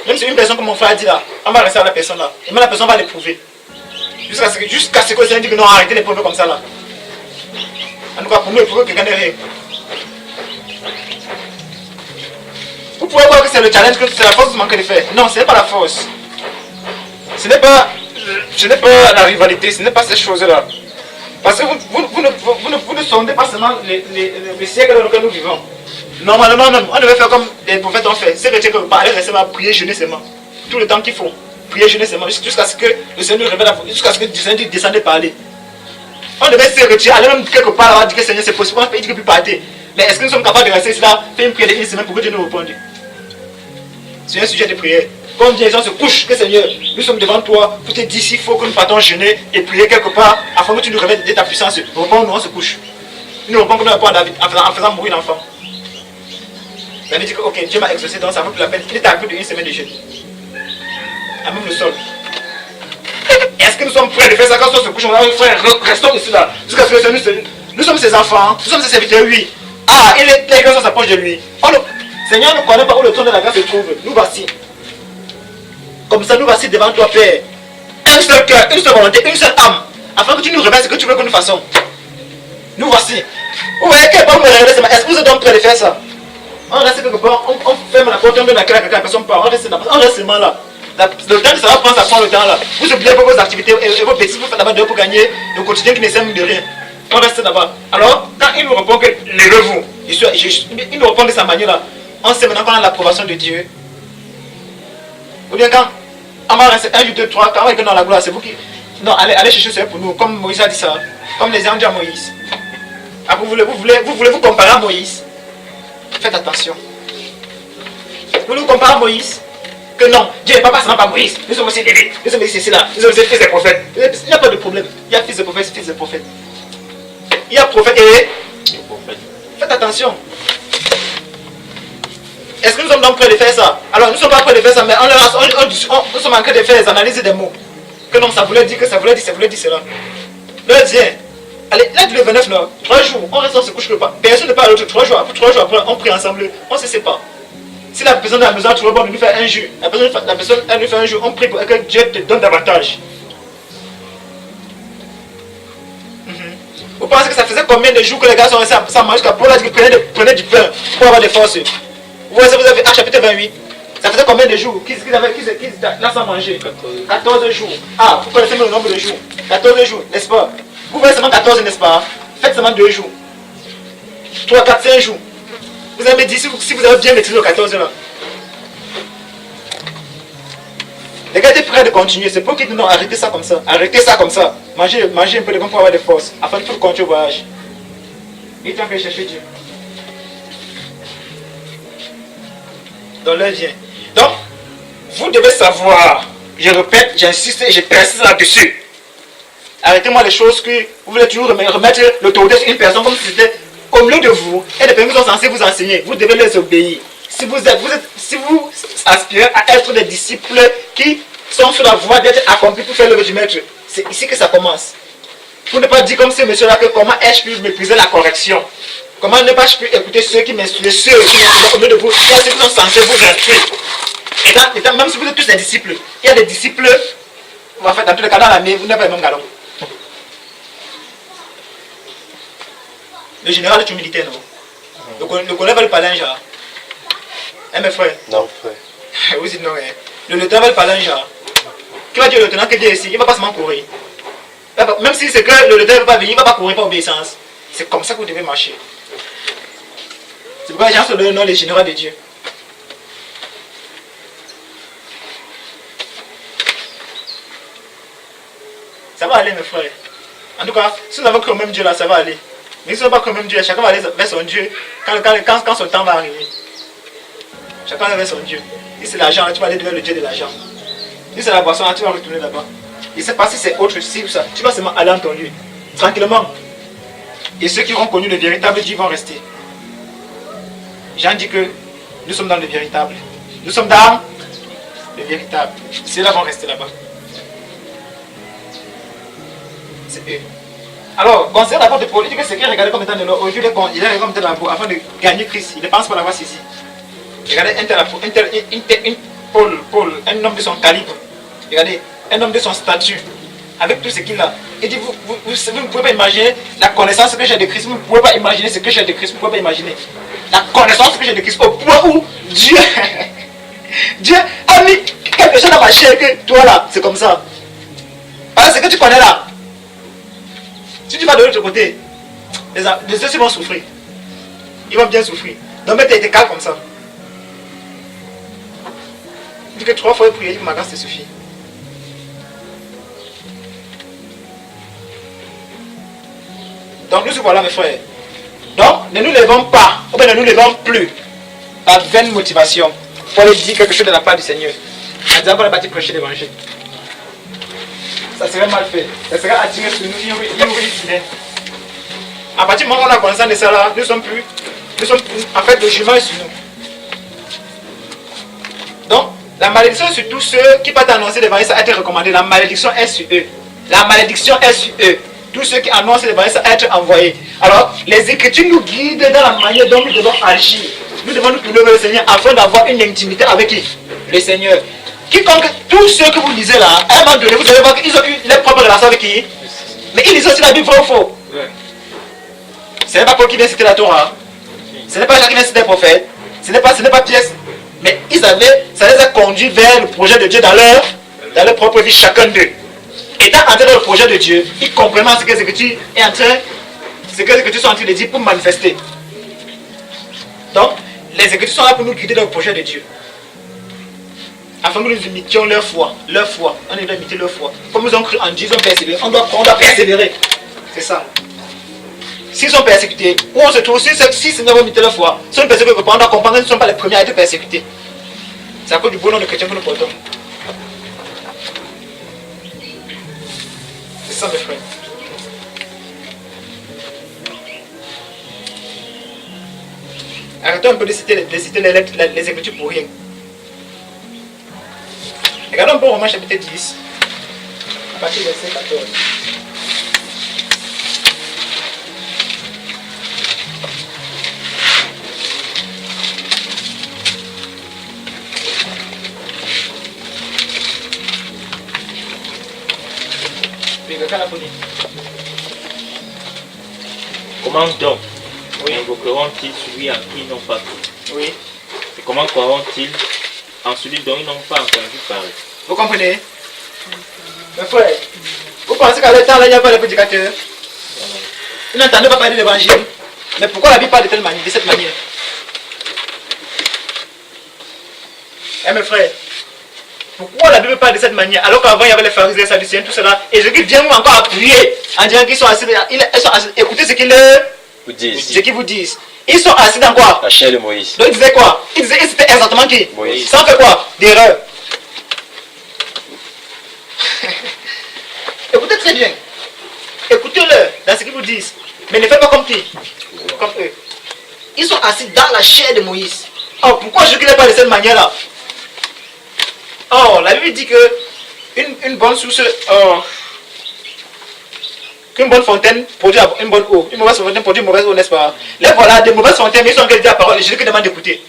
Même si une personne comme mon frère a dit là, on va rester à la personne là. Et même la personne va l'éprouver. Jusqu'à ce que le Seigneur dise que non, arrêtez d'éprouver comme ça là. En tout cas, pour nous, éprouver quelqu'un n'est rien. Vous pouvez voir que c'est le challenge, que c'est la force que vous manquez de faire. Non, ce n'est pas la force. Ce n'est pas la rivalité, ce n'est pas ces choses-là. Parce que vous ne sondez pas seulement les siècles dans lesquels nous vivons. Normalement, même, on devait faire comme les prophètes ont fait. C'est que parler, rester là, prier, jeûner seulement. Tout le temps qu'il faut. Prier, jeûner seulement. Jusqu'à ce que le Seigneur nous révèle, jusqu'à ce que le Seigneur descende et parler. On devait se retirer, aller même quelque part là-bas, dire que Seigneur c'est possible, on peut dire que plus partir. Mais est-ce que nous sommes capables de rester là, faire une prière de une semaine pour que Dieu nous réponde? C'est un sujet de prière. Quand les gens se couchent, que Seigneur, nous sommes devant toi, pour te dire s'il faut que nous partons jeûner et prier quelque part, afin que tu nous révèles de ta puissance. Réponds-nous, on se couche. Nous répondons comme nous répondons à David, en faisant mourir l'enfant. David dit que ok, Dieu m'a exaucé, donc ça vaut plus la peine. Il est à plus d'une semaine de jeûne. À même le sol. Est-ce que nous sommes prêts de faire ça quand on se couche? On va dire, frère, restons ici là. Jusqu'à ce que le Seigneur, nous sommes ses enfants, nous sommes ses serviteurs, oui. Ah, et les grâces s'approchent de lui. Seigneur ne connaît pas où le trône de la grâce se trouve. Nous voici. Comme ça, nous voici devant toi, Père. Un seul cœur, une seule volonté, une seule âme. Afin que tu nous révèles ce que tu veux que nous fassions. Nous voici. Vous voyez quel bon me révéler ce matin? Est-ce que vous êtes donc prêts de faire ça? On reste quelque part, on ferme la porte, on donne la clé à quelqu'un, la personne part. On reste seulement là. Le temps que ça va prendre, ça prend le temps là. Vous oubliez pas vos activités et vos bêtises, vous faites là-bas pour gagner le quotidien qui ne sert de rien. On reste là-bas. Alors, quand il nous répond que levez-vous, il nous répond de sa manière là. On sait maintenant qu'on a l'approbation de Dieu. Ou bien quand on va rester 1, 2, 3, quand on est dans la gloire, c'est vous qui. Non, allez chercher ça pour nous, comme Moïse a dit ça. Comme les gens ont dit à Moïse. Ah, vous voulez vous comparer à Moïse? Faites attention. Vous nous comparez à Moïse? Que non, Dieu n'est pas seulement par Moïse. Nous sommes aussi David, nous sommes aussi ceci là, nous sommes aussi fils des prophètes. Il n'y a pas de problème. Il y a fils de prophète, fils de prophète. Il y a prophète et prophète. Faites attention. Est-ce que nous sommes donc prêts de faire ça? Alors nous ne sommes pas prêts de faire ça, mais nous sommes en train de faire des analyses des mots. Que non, ça voulait dire que ça voulait dire cela. Leur Dieu. Allez, là, le 29 là, 3 jours, on reste, on se couche le pas. Personne ne parle l'autre, 3 jours après, on prie ensemble, on se sépare. Si la personne de la maison a trouvé bon de nous faire un jus, la personne elle nous fait un jus, on prie pour que Dieu te donne davantage. Vous pensez que ça faisait combien de jours que les gars sont restés sans manger jusqu'à Paul a dit que prenez du pain pour avoir des forces. Vous avez Actes chapitre 28. Ça faisait combien de jours qu'ils étaient là sans manger? 14 jours. Ah, vous connaissez le nombre de jours. 14 jours, n'est-ce pas? Vous voyez seulement 14, n'est-ce pas? Faites seulement 2 jours. 3, 4, 5 jours. Vous avez dit si vous avez bien maîtrisé le 14 là. Les gars étaient prêts de continuer. C'est pour qu'ils disent non, arrêtez ça comme ça. Arrêtez ça comme ça. Mangez un peu de pain pour avoir des forces. Afin de continuer le voyage. Ils étaient en train de chercher Dieu. Dans leur vie. Donc, vous devez savoir, je répète, j'insiste et je précise là-dessus. Arrêtez-moi les choses que vous voulez toujours remettre l'autorité sur une personne comme si c'était au milieu de vous et des personnes qui sont censées vous enseigner. Vous devez les obéir. Si vous aspirez à être des disciples qui sont sur la voie d'être accomplis pour faire l'œuvre du maître, c'est ici que ça commence. Pour ne pas dire comme ce monsieur-là que comment ai-je pu mépriser la correction? Comment ne pas-je pu écouter ceux qui m'instruisent, ceux qui sont au milieu de vous, et ceux qui sont censés vous instruire? Et même si vous êtes tous des disciples, il y a des disciples, en fait, dans tous les cas, dans l'année, vous n'avez pas le même galon. Le général est un militaire, non? Le colonel va le parler un genre. Hein, mes frères? Non, frère. Vous dites non, hein? Le lieutenant va le parler un genre. Qui va dire au lieutenant que Dieu est ici? Il ne va pas seulement courir. Même si c'est que le lieutenant ne va pas venir, il ne va pas courir par obéissance. C'est comme ça que vous devez marcher. C'est pourquoi les gens se donnent le nom des généraux de Dieu. Ça va aller, mes frères. En tout cas, si nous avons cru au même Dieu là, ça va aller. Mais si nous n'avons pas cru au même Dieu, chacun va aller vers son Dieu quand son temps va arriver. Chacun va vers son Dieu. Si c'est l'argent, tu vas aller vers le Dieu de l'argent. Si c'est la boisson, tu vas retourner là-bas. Il ne sait pas si c'est autre, si ça. Tu vas seulement aller en ton lieu. Tranquillement. Et ceux qui auront connu le véritable Dieu vont rester. Jean dit que nous sommes dans le véritable. Nous sommes dans le véritable. Ceux-là vont rester là-bas. C'est eux. Alors, concernant la porte de Paul, il dit que c'est qu'il regardait comme étant de l'or. Aujourd'hui, il est regardé comme étant de la boue afin de gagner Christ. Il ne pense pas l'avoir saisi. Regardez Paul, un homme de son calibre. Regardez, un homme de son statut. Avec tout ce qu'il a. Il dit, vous ne pouvez pas imaginer la connaissance que j'ai de Christ. Vous ne pouvez pas imaginer ce que j'ai de Christ. Vous ne pouvez pas imaginer la connaissance que j'ai de Christ. Au point où Dieu a mis quelque chose dans ma chair que toi là, c'est comme ça. Voilà ce que tu connais là. Si tu vas de l'autre côté, les autres vont souffrir. Ils vont bien souffrir. Donc, mais tu as été calme comme ça. Dis que 3 fois prier, ma grâce te suffit. Donc, nous voilà, mes frères. Donc, ne nous levons pas, ou bien ne nous levons plus, par vaine motivation, pour aller dire quelque chose de la part du Seigneur. En disant qu'on est parti prêcher l'évangile. Ça serait mal fait. Ça serait attiré sur nous, il y aurait une filet. À partir du moment où on a conscience de ça là, nous sommes en fait le jugement est sur nous. Donc, la malédiction est sur tous ceux qui partent annoncer l'évangile, ça a été recommandé. La malédiction est sur eux. La malédiction est sur eux. Tous ceux qui annoncent l'évangile, ça a été envoyé. Alors, les Écritures nous guident dans la manière dont nous devons agir. Nous devons nous tourner vers le Seigneur afin d'avoir une intimité avec qui? Le Seigneur. Quiconque, tous ceux que vous lisez là, à un moment donné, vous allez voir qu'ils ont eu leur propre relation avec qui? Mais ils lisent aussi la Bible, vrai ou faux? Ce n'est pas Paul qui vient citer la Torah. Ce n'est pas Jacques qui vient citer les prophètes. Ce n'est pas Pierre. Mais ça les a conduits vers le projet de Dieu dans leur propre vie, chacun d'eux. Étant entré dans le projet de Dieu, ils comprennent ce que les Écritures sont en train de dire pour manifester. Donc, les Écritures sont là pour nous guider dans le projet de Dieu. Afin que nous imitions leur foi. On doit imiter leur foi. Comme ils ont cru en Dieu, ils ont persévéré. On doit persévérer. C'est ça. S'ils sont persécutés, où on se trouve, si ce n'est pas imiter leur foi, si on est persécuté, on doit comprendre qu'ils ne sont pas les premiers à être persécutés. C'est à cause du bon nom de chrétien que nous portons. C'est ça, mes frères. Arrêtons un peu de citer les Écritures pour rien. Regardons un peu Romains chapitre 10, à partir du verset 14. Comment donc Oui. invoqueront-ils celui à qui ils n'ont pas cru? Oui. Et comment croiront-ils en celui dont ils n'ont pas entendu parler? Vous comprenez? Mes frères, vous pensez qu'à l'état là, il n'y a pas de prédicateur? Ils n'entendent pas parler de l'évangile. Mais pourquoi la Bible parle de telle manière, de cette manière? Eh mes frères, pourquoi la Bible parle de cette manière alors qu'avant il y avait les pharisiens, les sadducéens, tout cela, et Jésus vient encore appuyer en disant qu'ils sont assis, écoutez ce qu'ils vous disent. Ils sont assis dans quoi? La chair de Moïse. Donc ils disaient quoi? Ils disaient c'était exactement qui? Moïse. Ça fait quoi? D'erreur. Écoutez très bien. Écoutez-le dans ce qu'ils vous disent. Mais ne faites pas comme qui? Comme eux. Ils sont assis dans la chair de Moïse. Oh, pourquoi Jésus n'est pas de cette manière-là? Oh, la Bible dit que une bonne source, qu'une bonne fontaine produit une bonne eau. Une mauvaise fontaine produit une mauvaise eau, n'est-ce pas? Là, voilà, des mauvaises fontaines, mais ils sont en train de dire la parole. Et Jésus qui demande d'écouter.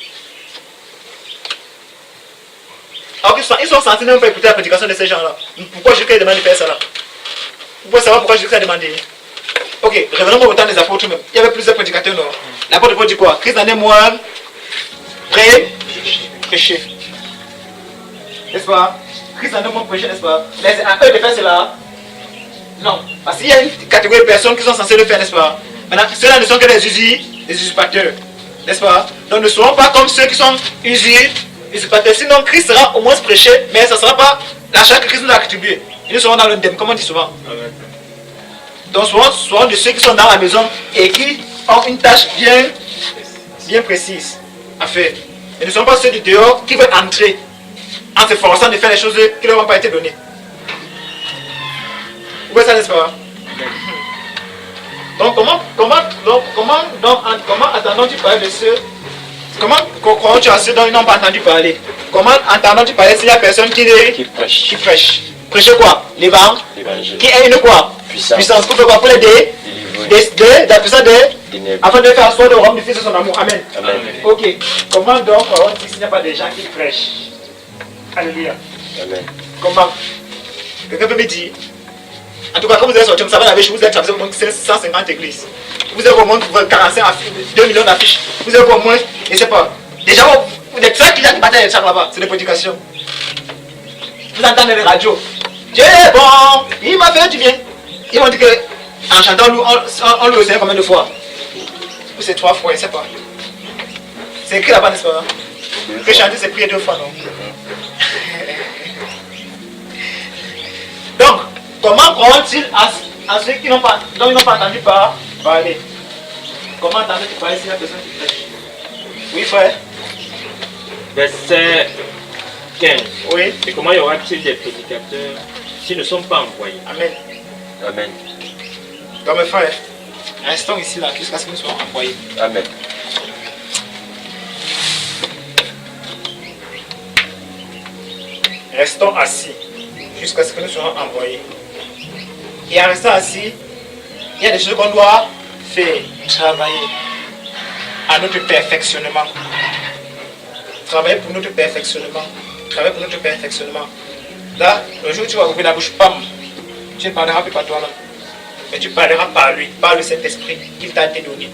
Alors qu'ils sont censés même pas écouter la prédication de ces gens-là. Pourquoi Jésus demande de faire ça là? Vous pouvez savoir pourquoi Jésus a demandé. Ok, revenons au temps des apôtres même. Il y avait plusieurs prédicateurs, non? L'apôtre Paul dit quoi? Christ en est mort, prêcher. N'est-ce pas? Christ en est mort, prêcher, n'est-ce pas? Mais c'est à eux de faire cela. Non. Parce qu'il y a une catégorie de personnes qui sont censées le faire, n'est-ce pas? Maintenant, ceux-là ne sont que des usurpateurs. N'est-ce pas? Donc ne seront pas comme ceux qui sont usurpateurs. Sinon, Christ sera au moins prêché, mais ça ne sera pas l'achat que Christ nous a attribué. Ils seront dans l'undème, comme on dit souvent. Amen. Donc souvent de ceux qui sont dans la maison et qui ont une tâche bien précise à faire. Et ne sont pas ceux du dehors qui veulent entrer en se forçant de faire les choses qui ne leur ont pas été données. Vous voyez ça, n'est-ce pas? Donc comment attendons-tu parler de ceux? Comment crois-tu à ceux dont ils n'ont pas entendu parler? Comment entendons-tu parler s'il y a personne qui prêche? Prêcher quoi? L'évangile. Qui est une quoi? Puissance. Pour faire quoi? Pour les la puissance afin de faire asseoir le royaume du Fils de son amour. Amen. Amen. Ok. Comment donc croirons-nous s'il n'y a pas des gens qui prêchent? Alléluia. Amen. Comment? Quelqu'un peut me dire? En tout cas, quand vous allez sortir, vous savez la vêche, vous êtes au moins 150 églises. Vous avez au moins 45 affiches, 2 millions d'affiches. Vous avez au moins, je ne sais pas. Déjà, les tracts qu'il y a qui bataillent là-bas, c'est des prédications. Vous entendez les radios. Dieu est bon, il m'a fait du bien. Ils vont dire qu'en chantant, on lui osait combien de fois? Ou c'est 3 fois, je ne sais pas. C'est écrit là-bas, n'est-ce pas? Que chanter, c'est prier 2 fois, non? Donc, comment croient-ils à ceux dont ils n'ont pas entendu parler? Comment entendez-tu parler s'il y a personne qui prêche? Oui, frère. Verset 15. Oui. Et comment y aura-t-il des prédicateurs s'ils ne sont pas envoyés? Amen. Amen. Donc, mes frères, restons ici là jusqu'à ce que nous soyons envoyés. Amen. Restons assis jusqu'à ce que nous soyons envoyés. Et en restant assis, il y a des choses qu'on doit faire, travailler à notre perfectionnement. Travailler pour notre perfectionnement. Travailler pour notre perfectionnement. Là, le jour où tu vas ouvrir la bouche, pam, tu ne parleras plus par toi-même. Mais tu parleras par lui, par le Saint-Esprit qu'il t'a été donné.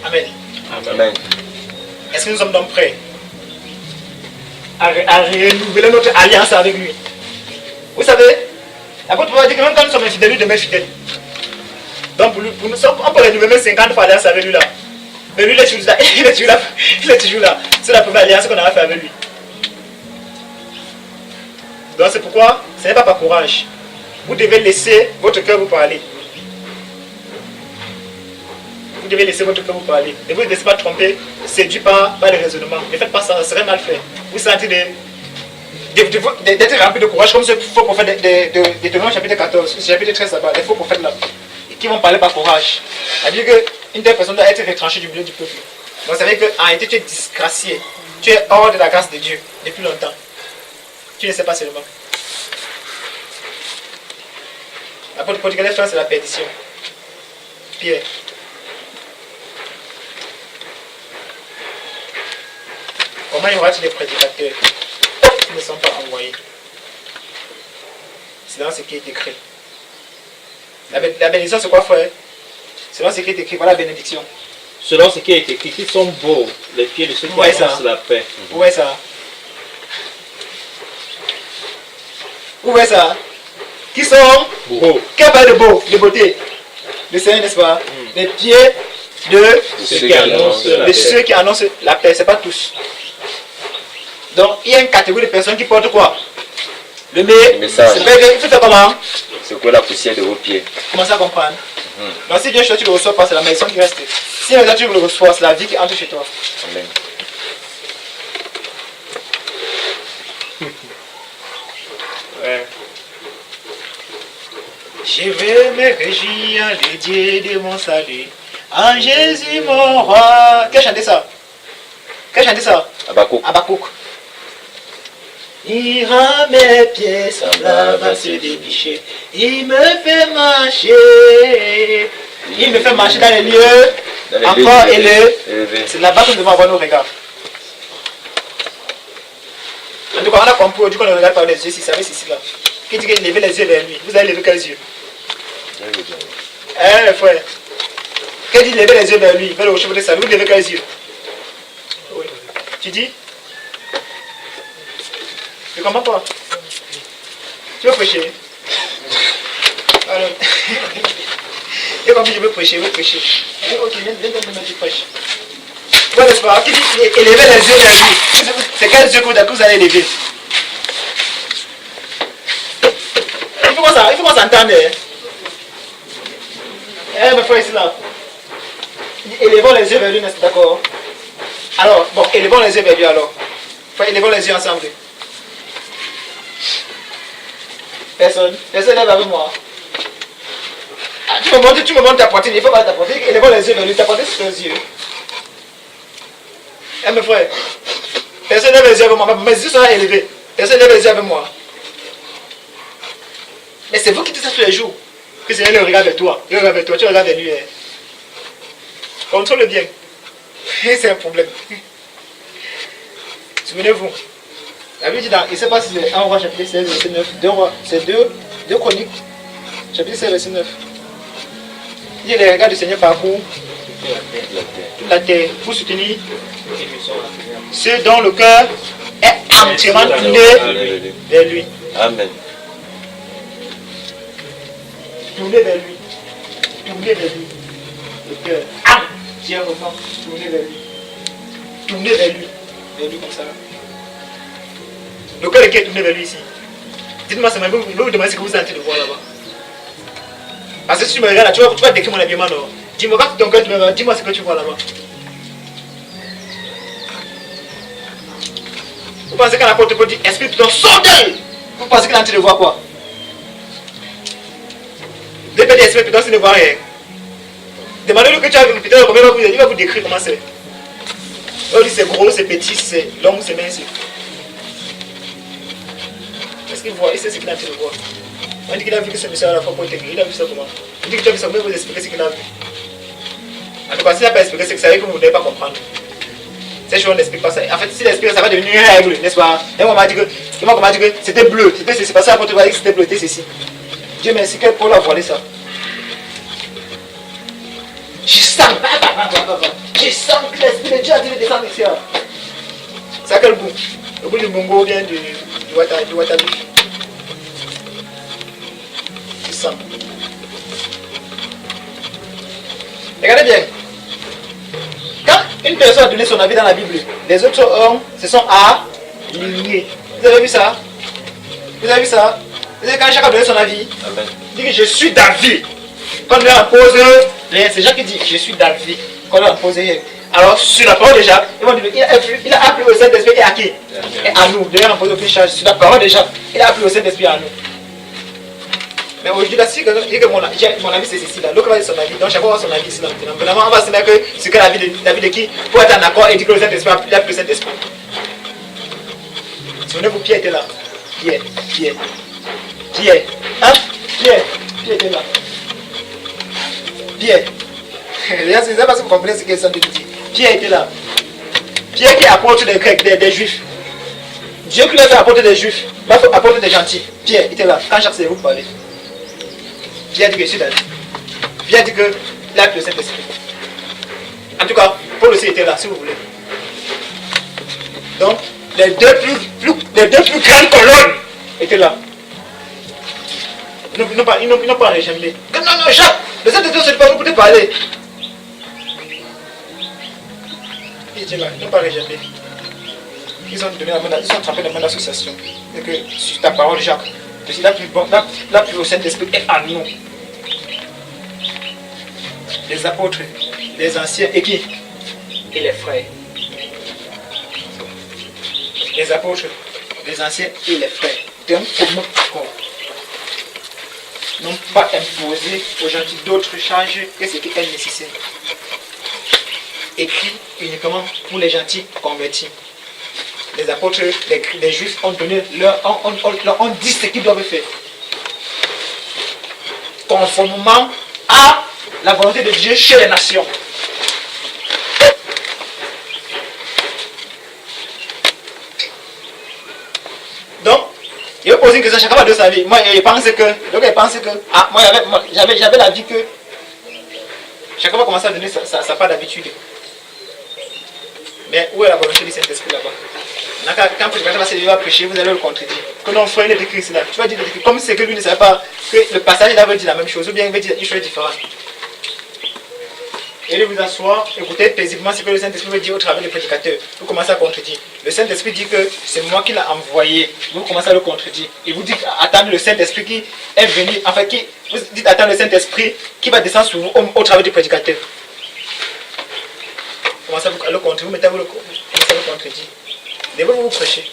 Amen. Amen. Est-ce que nous sommes donc prêts à renouveler notre alliance avec lui? Vous savez, l'apôtre Paul dit que même quand nous sommes infidèles, lui demeure fidèle. Donc pour nous, on peut renouveler 50 fois l'alliance avec lui là. Mais lui, il est toujours là. Il est toujours là. C'est la première alliance qu'on a fait avec lui. Donc c'est pourquoi ce n'est pas par courage. Vous devez laisser votre cœur vous parler. Vous devez laisser votre cœur vous parler. Et vous ne laissez pas tromper, séduit par les raisonnements. Ne faites pas ça, ça serait mal fait. Vous sentez d'être rempli de courage comme ce faux prophète de Deutéronome chapitre 14, chapitre 13 là-bas, les faux prophètes là, qui vont parler par courage. C'est-à-dire qu'une telle personne doit être retranchée du milieu du peuple. Donc ça veut dire qu'en réalité tu es disgracié. Tu es hors de la grâce de Dieu depuis longtemps. Tu ne sais pas seulement. L'apôtre Paul dit que les frères c'est la perdition. Pierre. Comment y aura-t-il des prédicateurs qui ne sont pas envoyés? selon ce qui est écrit. La bénédiction, c'est quoi, frère? Selon ce qui est écrit, voilà la bénédiction. Selon ce qui a été écrit, qu'ils sont beaux, les pieds de ceux qui Ouais, ça. annoncent la paix. Où est ça? Où est ça? Qui sont Beaux. Quel parle de beau, de beauté? Le Seigneur, n'est-ce pas? Les pieds de Ceux qui annoncent la de paix. ceux qui annoncent la paix, c'est pas tous. Donc, il y a une catégorie de personnes qui portent quoi? Le message. Il faut faire comment? Secouez la poussière de vos pieds. Commencez à comprendre. Donc, si Dieu tu le reçois pas, c'est la maison qui reste. Si tu le reçois, c'est la vie qui entre chez toi. Amen. Ouais. Je veux me réjouir, le Dieu de mon salut. En Jésus, mon roi. Qui a chanté ça? Qui a chanté ça? Habakkuk. Habakkuk. Il rend mes pieds semblables à ceux des bichets. Il me fait marcher. Il me fait marcher dans les lieux Dans les encore lieux élevés. élevés. C'est là-bas que nous devons avoir nos regards. En tout cas, on a compris aujourd'hui qu'on ne regarde pas les yeux, si ça veut ceci là. Qui dit qu'il levait les yeux vers lui? Vous avez levé quels yeux? Eh frère. Qui dit lever les yeux vers lui, vers le chemin de salut, vous levez quels yeux? Oui. Tu dis? Je ne comprends pas. Tu veux prêcher? Alors. Et comme je veux prêcher, je veux prêcher. Ok, viens tu prêches. Bon, n'est-ce pas? Qui dit élever les yeux vers lui? C'est quels yeux que vous allez lever? Il faut qu'on s'entende. Eh, mes frères, ici là. Élevons les yeux vers lui, n'est-ce pas d'accord? Alors, bon, élevons les yeux vers lui alors. Élevons les yeux ensemble. Personne lève avec moi. Ah, tu me montres ta poitrine, il faut pas ta poitrine. Élevons les yeux vers lui, ta poitrine sur tes yeux. Eh mes frères, personne lève les yeux avec moi, mes yeux sont élevés. Personne lève les yeux avec moi. Mais c'est vous qui dites ça tous les jours. Que c'est le regard vers toi. Le regard vers toi, tu regardes vers lui. Contrôle bien. C'est un problème. Souvenez-vous. La Bible dit dans, il ne sait pas si c'est 1 roi chapitre 16, verset 9, 2 rois, c'est 2 chroniques, chapitre 16, verset 9. Il dit les regards du Seigneur parcourent toute la terre pour soutenir ceux dont le cœur est entièrement tourné vers lui. Amen. Tourné vers lui. Tourné vers lui. Le cœur entièrement tourné vers lui. Tourné vers lui. Vers lui comme ça. Le cœur qui est tourné vers lui ici. Dites-moi, je vais vous demander ce que vous êtes en train de voir là-bas. Parce que si tu me regardes là, tu vas décrire mon habillement, non? Dis-moi, quand ton cœur te regarde, dis-moi ce que tu vois là-bas. Vous pensez qu'un apôtre peut dire, esprit de ton sondel. Vous pensez qu'il est en train de voir quoi? Vous avez dit esprit de ton sondel, ne voit rien. Demandez-lui que tu as vu, peut-être combien il va vous décrire comment c'est. Il va dire c'est gros, c'est petit, c'est long, c'est mince. Est-ce qu'il voit? Il sait ce qu'il a en train de voir. On dit qu'il a vu que ce monsieur à la fois pour intégrer. Il a vu ça comment? Il dit que tu as vu ça, comment vous expliquer ce qu'il a vu? En tout cas, s'il n'a pas expliqué, c'est que ça veut que vous ne devez pas comprendre. Ces choses, on n'explique pas ça. En fait, s'il explique, ça va devenir une règle, n'est-ce pas? Et moi, on m'a dit que c'était bleu. C'est pas ça, pour te dire que c'était bleu, c'était ceci. Dieu merci, quel Paul a voilé ça. Je sens que l'esprit de Dieu a dû descendre ici. C'est à quel bout? Le bout du bongo vient du Watabi. Je sens. Regardez bien. Quand une personne a donné son avis dans la Bible, les autres hommes se sont alignés. Vous avez vu ça? Vous avez vu ça? Vous savez quand chacun a donné son avis, Amen. il dit que je suis d'avis. Quand on lui impose rien, c'est Jacques qui dit je suis d'avis. Quand on lui impose rien. Alors sur la parole de Jacques, il a appelé au Saint-Esprit et à qui? Et à nous. De lui imposer aucune charge. Sur la parole de Jacques, il a appelé au Saint-Esprit et à nous. Mais aujourd'hui, là, si il dit que mon avis c'est ceci, là, l'autre va dire son avis, donc chacun va son avis ici. Finalement, on va se mettre que c'est que l'avis de qui pour être en accord et dire que le Saint-Esprit a appelé le Saint-Esprit. Souvenez-vous, Pierre était là. Pierre. Hein? Pierre était là. Pierre. C'est ça parce que vous comprenez ce que ça veut dire. Pierre était là. Pierre qui est apôtre des Grecs, des Juifs. Dieu qui l'a fait apôtre des Juifs. apporter des gentils. Pierre était là. Quand Jacques s'est vous parler. Pierre dit que je suis d'avis. Pierre dit que il a le Saint-Esprit. En tout cas, Paul aussi était là, si vous voulez. Donc, les deux plus grandes colonnes étaient là. Ils n'ont pas réjamé. Non, non, Jacques, le Saint-Esprit, c'est pas vous pouvez parler. Ils étaient là, ils n'ont pas réjamé. Ils ont donné la main, ils ont attrapé la main d'association. Et que sur ta parole, Jacques, la plus au Saint-Esprit est en nous. Les apôtres, les anciens et qui? Et les frères. Les apôtres, les anciens et les frères d'un commun accord n'ont pas imposé aux gentils d'autres charges que ce qui est nécessaire. Écrit uniquement pour les gentils convertis. Les apôtres, les juifs ont donné ont dit ce qu'ils doivent faire. Conformément à la volonté de Dieu chez les nations. Donc, il va poser une question chacun va de sa vie. Moi, il pense que. Ah, moi, j'avais la vie que. Chacun va commencer à donner sa part d'habitude. Mais où est la volonté du Saint-Esprit là-bas? Quand il va prêcher, vous allez le contredire. Que non, frère, il est écrit cela. Tu vas dire comme c'est que lui ne savait pas que le passage là veut dire la même chose, ou bien il veut dire une chose différente. Et il vous asseoir, écoutez paisiblement ce que le Saint-Esprit veut dire au travers du prédicateur. Vous commencez à contredire. Le Saint-Esprit dit que c'est moi qui l'ai envoyé. Vous commencez à le contredire. Il vous dit attendre le Saint-Esprit qui est venu, enfin vous dites attendre le Saint-Esprit qui va descendre sur vous au travers du prédicateur. Vous commencez à le contredire, vous mettez à le contredire. Devez-vous prêcher.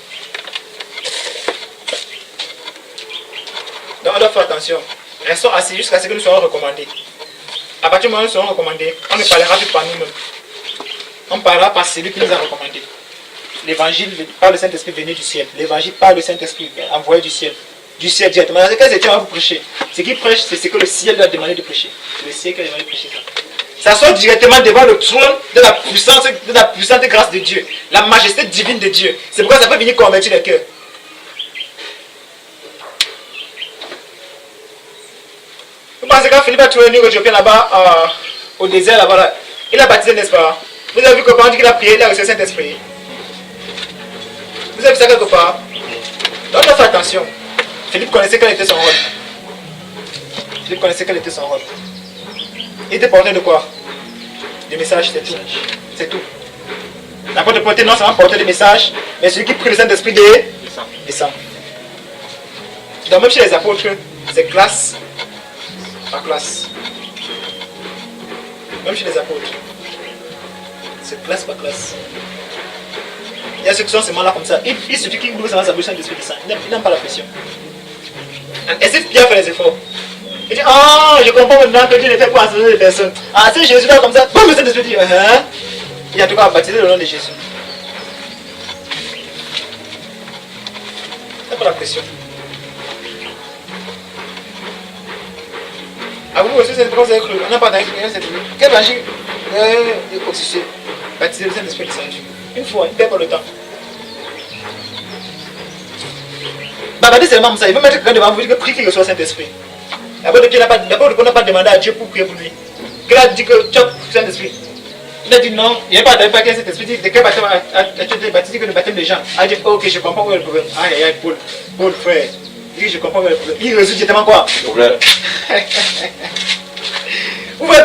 Donc on doit faire attention. Restons assis jusqu'à ce que nous soyons recommandés. À partir du moment où nous serons recommandés, on ne parlera plus par nous-mêmes. On parlera par celui qui nous a recommandés. L'évangile par le Saint-Esprit venu du ciel. L'évangile par le Saint-Esprit envoyé du ciel. Du ciel directement. Dans quels états on va vous prêcher? Ce qui prêche, c'est ce que le ciel lui a demandé de prêcher. C'est le ciel qui a demandé de prêcher ça. Ça sort directement devant le trône de la puissante grâce de Dieu. La majesté divine de Dieu. C'est pourquoi ça peut venir convertir les cœurs. Vous pensez quand Philippe a trouvé un Éthiopien là-bas, au désert là-bas, il a baptisé, n'est-ce pas? Vous avez vu que pendant qu'il a prié, il a reçu le Saint-Esprit. Vous avez vu ça quelque part? Donc on doit faire attention. Philippe connaissait quel était son rôle. Philippe connaissait quel était son rôle. Il était porteur de quoi? Des messages, c'est tout. C'est tout. L'apôtre Paul était non seulement porteur des messages, mais celui qui prie le Saint-Esprit descend. Donc même chez les apôtres, c'est classe par classe. Même chez les apôtres, c'est classe par classe. Il y a ceux qui sont seulement là comme ça. Il suffit qu'ils ouvrent sa bouche, Saint-Esprit descend. Il n'aime pas la pression. Et si Pierre fait les efforts, il dit, ah, je comprends maintenant que Dieu ne fait pas assaisonner les personnes. Ah, si Jésus là comme ça, boum, le Saint-Esprit dit, il a tout cas baptisé le nom de Jésus. C'est pas la pression. À vous aussi, c'est pourquoi vous avez cru. On n'a pas d'être quel évangile est constitué? Baptiser le Saint-Esprit descendu. Une fois, il ne perd pas le temps. Baptiser, c'est le même ça. Il veut mettre quelqu'un devant vous, il dit que prie qu'il reçoit le Saint-Esprit. D'abord, on n'a pas demandé à Dieu pour prier pour lui. Qu'il a dit que tu as le Saint-Esprit. Il a dit non, il n'y a pas de paquet Saint-Esprit. Il dit de quel baptême as-tu été baptisé que le baptême des gens? Il a dit ok, je comprends où est le problème. Aïe, aïe, Paul, frère. Il dit je comprends où est le problème. Il résout directement quoi? Le problème. Vous ne voyez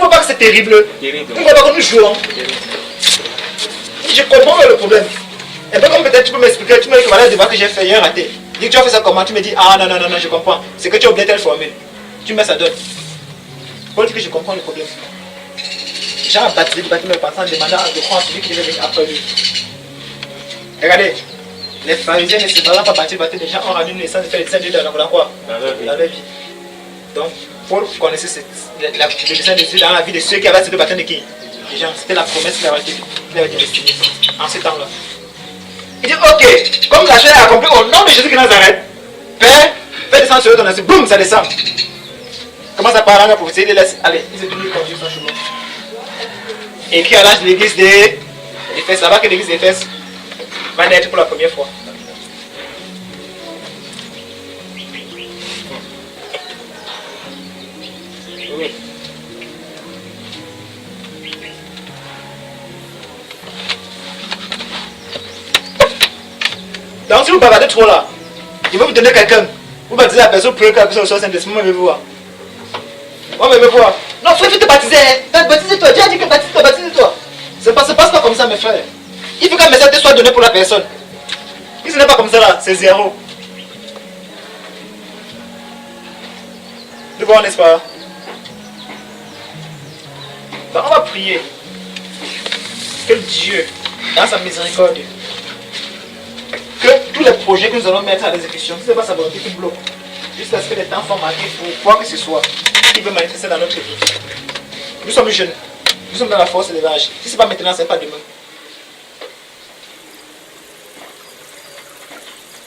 pas que c'est terrible? Vous ne voyez pas que nous jouons? Je comprends où est le problème. Et bien comme peut-être tu peux m'expliquer, tu me dis que voilà le débat que j'ai fait, il y a raté. Dis que tu as fait ça comment? Tu me dis ah non, je comprends. C'est que tu as oublié telle formule. Tu mets ça donne. Paul dit que je comprends le problème. Jean a baptisé le baptême passant en demandant de croire celui qui devait venir après lui. Regardez, les pharisiens ne se faisant pas baptiser le baptême des gens ont rendu une naissance de faire les saints de Dieu dans quoi? Dans leur vie. Donc, Paul connaissait le dessein de Dieu dans la vie de ceux qui avaient accepté le baptême de qui? Les gens, c'était la promesse qu'il avait été destinée en ce temps-là. Il dit ok, comme la chose est accomplie au nom de Jésus de Nazareth, Père, fais descendre sur eux ton esprit, boum, ça descend. Commence à parler à la prophétie, il laisse, allez, il s'est tenu conduire son chemin. Écrit à l'âge de l'église d'Éphèse, là-bas que l'église d'Éphèse va naître pour la première fois. vous bavardez trop là, il va vous donner quelqu'un. Vous baptisez la personne pour que la personne soit Saint-Esprit. Moi, je vais voir. Moi, je vais voir. Non, il faut te baptiser. Baptise-toi. Dieu a dit que baptise-toi, baptise-toi. Ça ne passe pas comme ça, mes frères. Il faut qu'un message soit donné pour la personne. Si ce n'est pas comme ça là, c'est zéro. De voir, n'est-ce pas? Donc, on va prier. Que Dieu, dans sa miséricorde, que tous les projets que nous allons mettre à l'exécution, ce n'est pas sa volonté qui bloque, jusqu'à ce que les temps soient marqués pour quoi que ce soit qui veut manifester dans notre vie. Nous sommes jeunes, nous sommes dans la force de l'âge. Si ce n'est pas maintenant, ce n'est pas demain.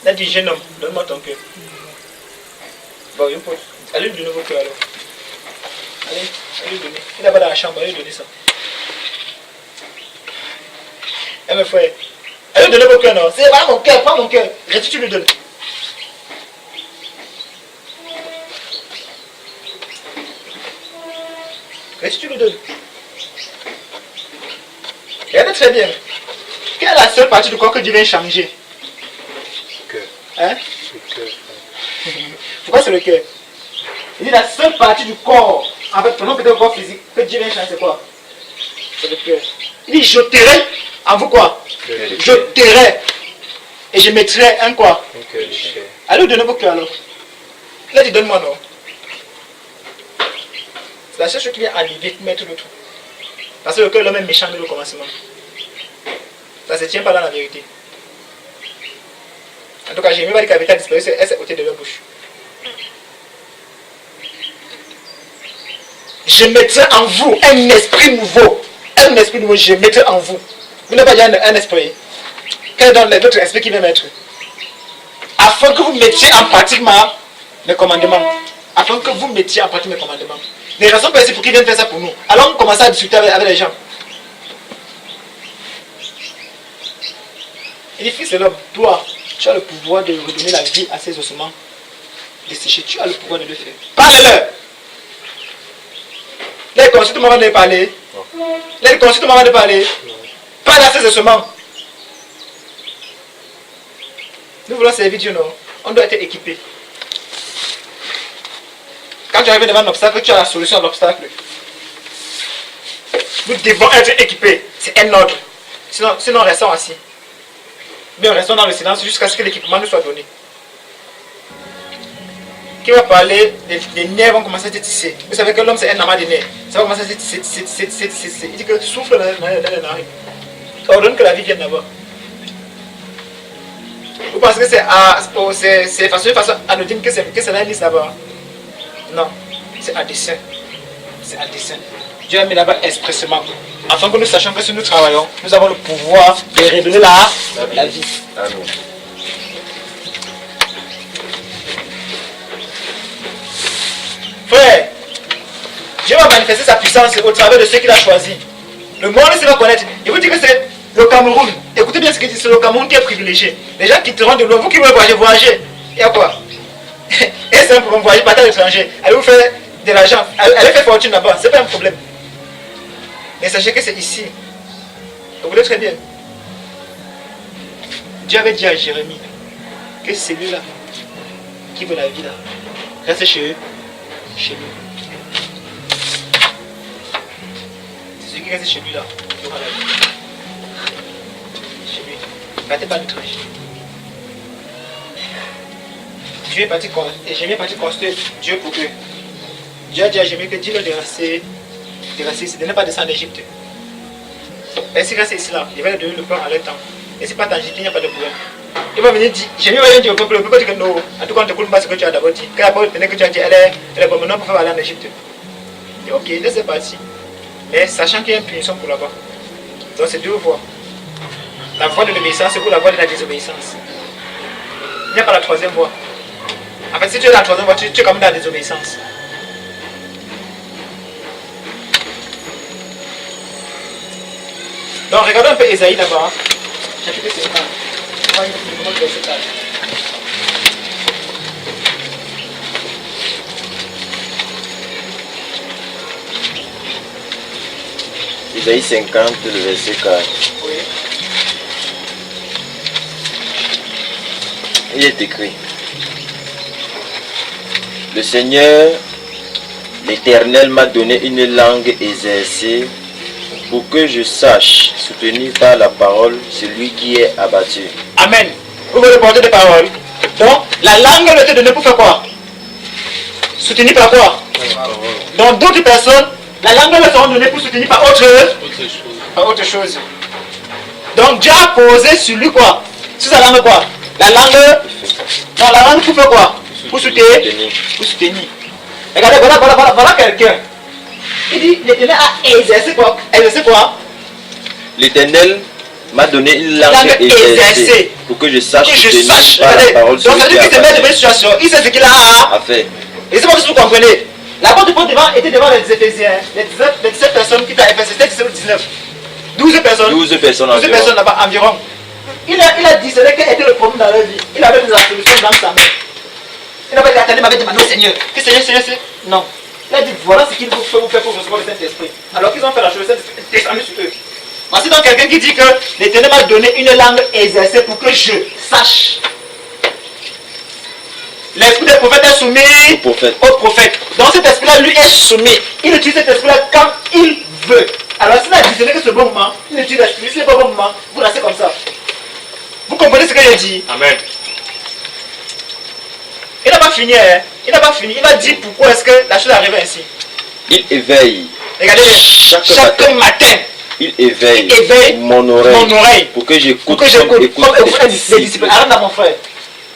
Il a dit, jeune homme, donne-moi ton cœur. Bon, il faut. Allez lui donner vos cœurs alors. Allez lui donner. Il est là-bas dans la chambre, allez lui donner ça. Eh mes frères, allez lui donner vos cœurs, non. C'est pas mon cœur, pas mon cœur. Reste, tu lui donnes. Reste, tu lui donnes. Regardez très bien. Quelle est la seule partie du corps que Dieu vient changer? Le cœur. Hein? Le cœur. Pourquoi c'est le cœur? Il dit la seule partie du corps, en fait, prenons peut-être le corps physique, que Dieu vient changer, c'est quoi? C'est le cœur. Il dit, j'ôterai en vous quoi? J'ôterai. Et je mettrai un quoi? Un cœur de chair. Allez donner vos cœurs alors. Il a dit, donne-moi non. C'est la seule chose qui vient enlever, mettre le tout. Parce que le cœur est l'homme est méchant dès le commencement. Ça ne se tient pas dans la vérité. En tout cas, j'ai même pas dit que la vérité a disparu, elle s'est ôtée de leur bouche. Je mettrai en vous un esprit nouveau. Un esprit nouveau, je mettrai en vous. Vous n'avez pas dit un esprit. Quel est donc l'autre esprit qui vient mettre? Afin que vous mettiez en pratique mes commandements. Afin que vous mettiez en pratique mes commandements. Les raisons pour qui viennent faire ça pour nous. Alors on commence à discuter avec les gens. Il dit, fils de l'homme, toi, tu as le pouvoir de redonner la vie à ces ossements desséchés. Tu as le pouvoir de le faire. Parle-leur. Les consultes m'ont de parler. Les consultes m'ont de parler. Parle à ces ossements. Nous voulons servir Dieu, non? On doit être équipé. Quand tu arrives devant un obstacle, tu as la solution à l'obstacle. Nous devons être équipés. C'est un ordre. Sinon restons assis. Mais restons dans le silence jusqu'à ce que l'équipement nous soit donné. Qui va parler, les nerfs vont commencer à se tisser. Vous savez que l'homme c'est un amas de nerfs. Ça va commencer à se tisser. Il dit que souffle dans les narines. Ordonne que la vie vienne d'abord. Vous pensez que c'est façon anodine que c'est là liste d'abord? Non, c'est à dessein. C'est à dessein. Dieu a mis là-bas expressément. Afin que nous sachions que si nous travaillons, nous avons le pouvoir de redonner la vie. Amen. Frère, Dieu va manifester sa puissance au travers de ceux qu'il a choisis. Le monde ne va connaître. Il vous dit que c'est le Cameroun. Écoutez bien ce qu'il dit, c'est le Cameroun qui est privilégié. Les gens qui te rendent de loin, vous qui voulez voyager. Il y a quoi? Et c'est un problème, voyager, partir à l'étranger. Allez vous faire de l'argent. Allez faire fortune là-bas, c'est pas un problème. Mais sachez que c'est ici. Écoutez très bien. Dieu avait dit à Jérémie que celui-là qui veut la vie là, reste chez eux, chez lui. C'est celui qui reste chez lui là, qui aura la vie. Chez lui. Partez pas l'étranger. Dieu est parti construire Dieu pour eux. Dieu a dit à Jérémie que dis-le de rester ici, de ne pas descendre en Égypte. Et s'il reste ici là, il va leur donner le pain à leur temps. Et si pas en Égypte, il n'y a pas de problème. Il va venir dire, Jérémie va venir dire au peuple, le peuple dit que non. En tout cas, on ne te coule pas ce que tu as d'abord dit. Quand la parole tenait que tu as dit, elle est bonne maintenant pour faire aller en Égypte. Et ok, laissez partir. Mais sachant qu'il y a une punition pour là-bas. Donc c'est deux voies. La voie de l'obéissance ou la voie de la désobéissance. Il n'y a pas la troisième voie. En fait, si tu es dans la troisième voie, tu es quand même dans la désobéissance. Donc regardons un peu Ésaïe d'abord. Chapitre 50. On va voir le verset 4. Isaïe 50, le verset 4. Oui. Il est écrit. Le Seigneur, l'Éternel m'a donné une langue exercée pour que je sache, soutenu par la parole, celui qui est abattu. Amen. Vous voulez porter des paroles. Donc, la langue elle était donnée pour faire quoi? Soutenue par quoi? Donc, d'autres personnes, la langue leur sera donnée pour soutenir par autre chose. Donc, Dieu a posé sur lui quoi? Sur sa langue quoi? La langue. Non, la langue pour faire quoi? Pour soutenir. Pour soutenir. Regardez, voilà quelqu'un. Il dit, l'Éternel a exercé quoi? Exercé quoi? L'Éternel m'a donné une langue exercée pour que je sache soutenir par la parole donc, celui qui est se met dans une abattu. situation. Il sait ce qu'il a fait. Et c'est pas si vous comprenez. L'apôtre Paul était devant les Éphésiens, les 17 personnes qui étaient à Éphèse, c'était 19. 12 personnes. 12 personnes 12 personnes là-bas environ. Il a dit, c'est là quel était le problème dans leur vie. Il avait des solutions dans sa main. Il n'a pas dit, attendez, m'avait demandé au Seigneur. Que Seigneur, c'est. Non. Il a dit, voilà ce qu'il faut vous faire pour recevoir le Saint-Esprit. Alors qu'ils ont fait la chose, le Saint-Esprit est descendu sur eux. Voici donc quelqu'un qui dit que l'Éternel m'a donné une langue exercée pour que je sache. L'esprit des prophètes est soumis au prophète. Donc cet esprit-là, lui, est soumis. Il utilise cet esprit-là quand il veut. Alors s'il a discerné que c'est le bon moment, il utilise l'esprit. Si c'est pas le bon moment, vous restez comme ça. Vous comprenez ce que j'ai dit? Amen. Il n'a pas fini, hein? Il n'a pas fini. Il va dire pourquoi est-ce que la chose est arrivée ainsi. Il éveille. Regardez, chaque matin, il éveille mon oreille pour que j'écoute comme les disciples. Arrête là, mon frère.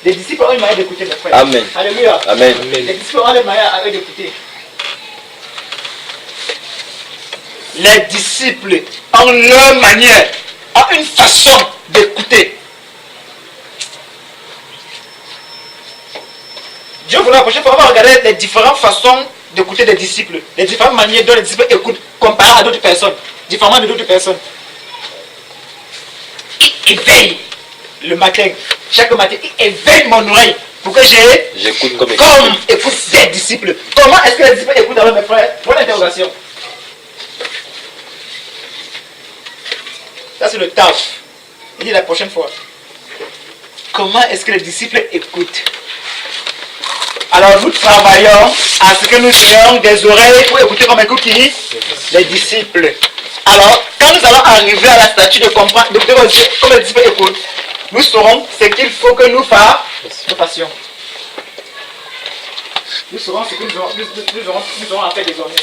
Les disciples ont une manière d'écouter, mes frères. Amen. Alléluia. Amen. Les disciples ont une manière d'écouter. Les disciples ont leur manière, ont une façon d'écouter. Dieu voulait la prochaine fois, on va regarder les différentes façons d'écouter des disciples. Les différentes manières dont les disciples écoutent comparé à d'autres personnes. Différemment de d'autres personnes. Il éveille le matin. Chaque matin, il éveille mon oreille pour que j'écoute comme écoute des disciples. Comment est-ce que les disciples écoutent alors mes frères? Bonne interrogation. Ça c'est le taf. Il dit la prochaine fois. Comment est-ce que les disciples écoutent? Alors nous travaillons à ce que nous ayons des oreilles pour écouter comme écoute qui? Les disciples. Alors quand nous allons arriver à la statue de comprendre, comme les disciples écoutent, nous saurons ce qu'il faut que nous fassions. Nous saurons ce que nous aurons à faire désormais.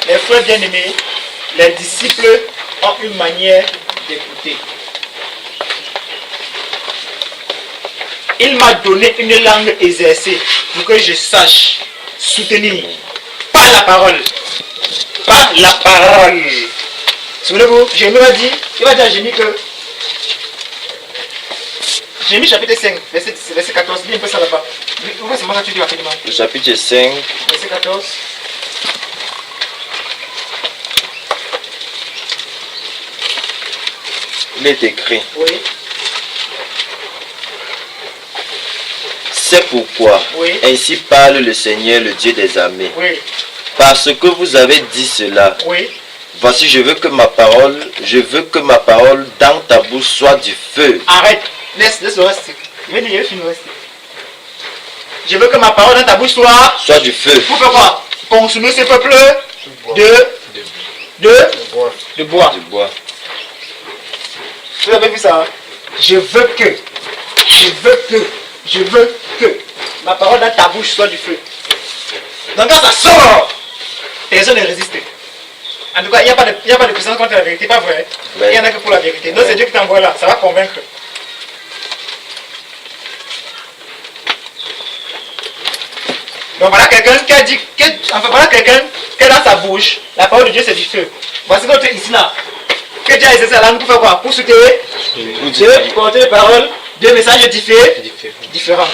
Les frères bien-aimés, les disciples ont une manière d'écouter. Il m'a donné une langue exercée pour que je sache soutenir par la parole. Par la parole. Souvenez-vous, Jérémie va dire, il va dire à Jérémie que Jérémie chapitre 5, verset 14, dis un peu ça là-bas. Ouvre seulement ça, tu dis rapidement. Le chapitre 5, verset 14. il est écrit. Oui. C'est pourquoi, Oui. ainsi parle le Seigneur, le Dieu des armées. Oui. Parce que vous avez dit cela. Oui. Voici, je veux que ma parole dans ta bouche soit du feu. Arrête. Laisse le reste. Je vais dire, le reste. Je veux que ma parole dans ta bouche soit du feu. Pour faire quoi? Consumer ce peuple de bois. Vous avez vu ça? Hein? Je veux que ma parole dans ta bouche soit du feu. Donc quand ça sort, personne ne résiste. En tout cas, il n'y a pas de puissance contre la vérité, pas vrai? Il y en a que pour la vérité. Donc c'est Dieu qui t'envoie là, ça va convaincre. Donc voilà quelqu'un qui a dit, voilà quelqu'un qui a dans sa bouche, la parole de Dieu c'est du feu. Voici notre ici là. Que Dieu a essayé la langue pour faire quoi? Pour soutenir, pour porter les paroles, deux messages différents.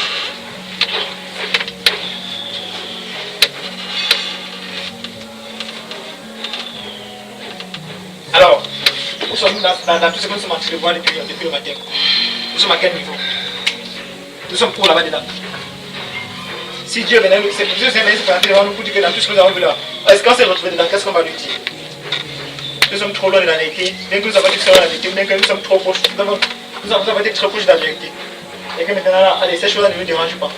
Alors, nous sommes dans tout ce que nous sommes en train de voir depuis le matin. Nous sommes à quel niveau? Nous sommes pour là-bas dedans. Si Dieu venait, c'est pour Dieu venait se présenter devant nous pour dire que dans tout ce que nous avons vu là, est-ce qu'on s'est retrouvé dedans? Qu'est-ce qu'on va lui dire? Nous sommes trop loin de la vérité, bien que nous avons dit que nous sommes dans la vérité, bien que nous sommes trop proches. Nous vous avez été très proche de la vérité. Et que maintenant, là, allez, ces choses-là ne vous dérangent pas.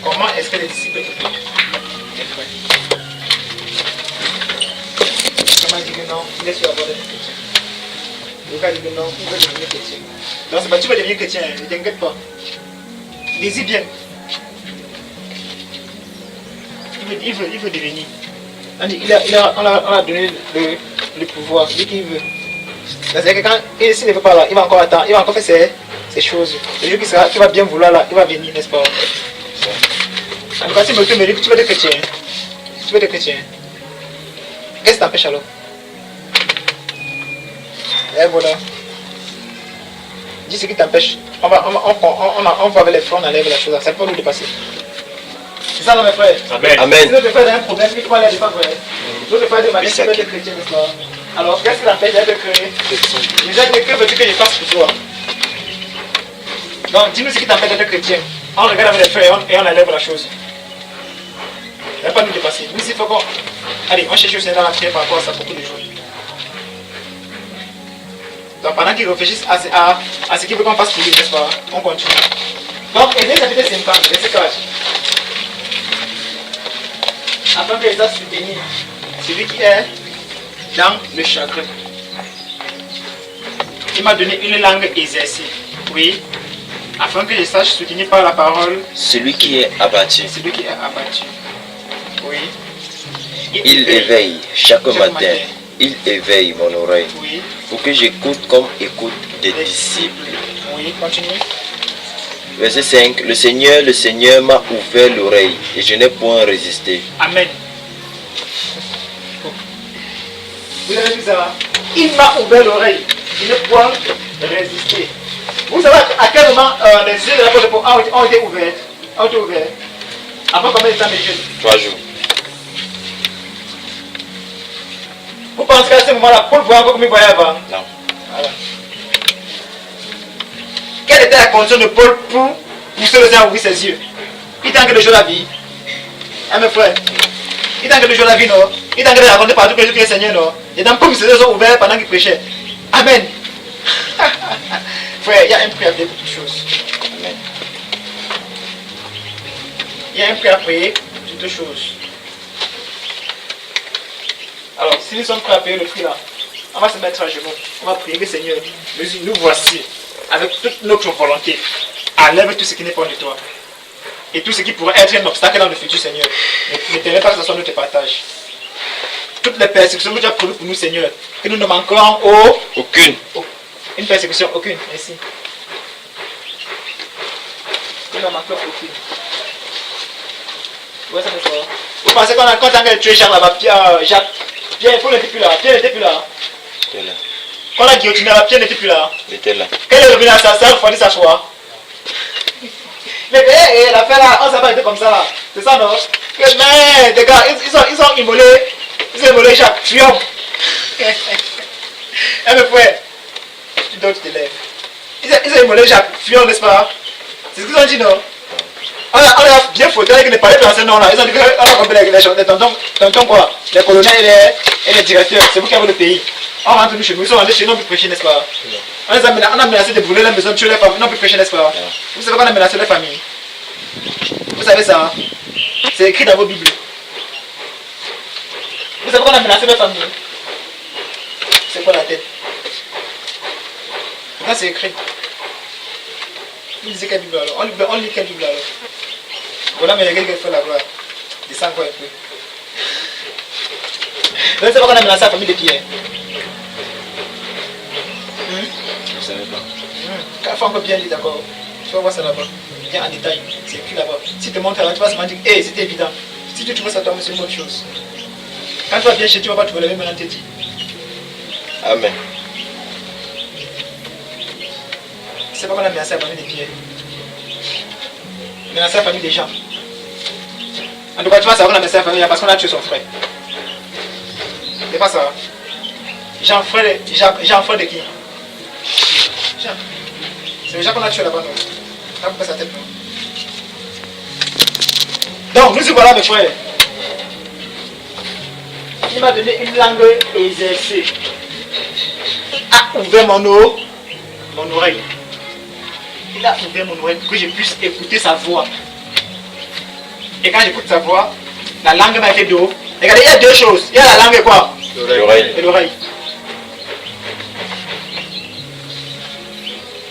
Comment est-ce que les disciples étaient? Comment dit que non, laisse sur la voie des chrétiens. Lucas dit que non, il veut devenir chrétien. Non, c'est pas tu veux devenir chrétien, ne t'inquiète pas. Dis-y bien. Il veut devenir. On a donné le pouvoir, dit qu'il veut. C'est-à-dire que quand s'il ne veut pas là, il va encore attendre, il va encore faire ces choses. Le jour qui va bien vouloir là, il va venir, n'est-ce pas? En tout cas, si tu me dis que tu veux être chrétien, qu'est-ce qui t'empêche alors? Et voilà. Dis ce qui t'empêche. On va avec les frères, on enlève la chose. Ça peut nous dépasser. C'est ça, non, mes frères? Amen. Amen. Si notre frère a un problème, il faut aller à des frères. Notre frère demande si tu veux être chrétien, n'est-ce pas? Alors, qu'est-ce qui t'empêche d'être chrétien? Déjà, que veux-tu que je fasse pour toi? Donc, dis-nous ce qui t'empêche d'être chrétien. On regarde avec les frères et on enlève la chose. Il ne va pas nous dépasser. Nous, il faut qu'on. Allez, on cherche aussi dans la prière par rapport à ça beaucoup de jours. Donc, pendant qu'ils réfléchissent à ce qu'ils veulent qu'on fasse pour lui, n'est-ce pas? On continue. Donc, Ésaïe chapitre 50, verset 4. Afin que les a soutenir celui qui est dans le chagrin. Il m'a donné une langue exercée. Oui. Afin que je sache soutenir par la parole Celui qui est abattu. celui qui est abattu. Oui. Il éveille chaque matin. Il éveille mon oreille Oui. pour que j'écoute comme écoute des disciples. Oui, continue. Verset 5. Le Seigneur m'a ouvert l'oreille et je n'ai point résisté. Amen. Vous avez vu ça? Il m'a ouvert l'oreille. Je n'ai point résisté. Vous savez à quel moment les yeux de l'apôtre Paul ont été ouverts? Avant combien de temps, messieurs? 3 jours. Vous pensez qu'à ce moment-là, Paul voyait encore comme il voyait avant? Non. Voilà. Quelle était la condition de Paul pour pousser le Seigneur à ouvrir ses yeux? Il t'a que de jouer la vie. Hein, mes frères? Il t'a que de jouer la vie, non? Il t'a que de raconter partout que le Seigneur, non? Et dans Paul, ses yeux sont ouverts pendant qu'il prêchait. Amen. Frère, il y a un prix à payer pour toutes choses. Amen. Il y a un prix à payer pour toutes choses. Alors, si nous sommes prêts à payer le prix là, on va se mettre à genoux. On va prier, Seigneur, nous voici, avec toute notre volonté, enlève tout ce qui n'est pas de toi. Et tout ce qui pourrait être un obstacle dans le futur, Seigneur. Ne permets pas que ce soit notre partage. Toutes les persécutions que tu as prévues pour nous, Seigneur, que nous ne manquerons Aucune. une persécution, aucune. Merci. Nous ne manquerons aucune. Ouais, ça me fait. Vous pensez qu'on a quand on a tué Jacques là-bas, Pierre, Paul n'était plus là. Pierre n'était plus là. Il était là. Quand on a guillotiné là, Pierre n'était plus là. Il était là. Quel est revenu à ça? Ça a refroidi sa foi. Mais l'affaire là, on s'est pas été comme ça là. C'est ça non? Mais les gars, ils ont immolé Jacques. Fuyon. Eh mes frères, tu dois te lèves. Ils ont immolé Jacques. Fuyon, n'est-ce pas? C'est ce qu'ils ont dit non? On a bien foutu avec les palais dans ce nom-là. Ils ont dit qu'on a compris les tontons quoi. Les colonels et les directeurs. C'est vous qui avez le pays. On rentre chez nous. Ils sont rentrés chez nous pour prêcher, n'est-ce pas? On a menacé de brûler la maison, de tuer les familles. Non, plus prêcher, n'est-ce pas? Vous savez qu'on a menacé les familles. Vous savez ça? C'est écrit dans vos Bibles. Vous savez qu'on a menacé les familles. C'est quoi la tête? Là, c'est écrit. Vous lisez quelle Bible alors? On lit quelle Bible alors? Voilà, mais il y a quelqu'un qui fait la gloire. Descends encore un peu. Vous savez qu'on a menacé la famille de Pierre? Je ne savais pas. Quand il faut encore bien lire, d'accord? Tu vas voir ça là-bas. Bien en détail. C'est écrit là-bas. Si tu te montres là, tu vas se dire, hé, c'était évident. Si tu trouves ça toi, c'est une autre chose. Quand tu vas bien chez tu vas pas trouver le même maintenant te dit. Amen. C'est pas qu'on a menacé la famille de Pierre. Menacé la famille des gens. En tout cas, tu vas savoir qu'on a menacé la famille parce qu'on a tué son frère. C'est pas ça. Jean frère de qui? Jean. C'est le Jean qu'on a tué là-bas, non? Là, vous passez sa tête, non? Donc, nous y voilà, mes frères. Il m'a donné une langue exercée. Il a ouvert mon oreille. Il a ouvert mon oreille pour que je puisse écouter sa voix. Et quand j'écoute sa voix, la langue m'a été d'eau. Regardez, il y a deux choses. Il y a la langue et quoi? L'oreille. Et l'oreille.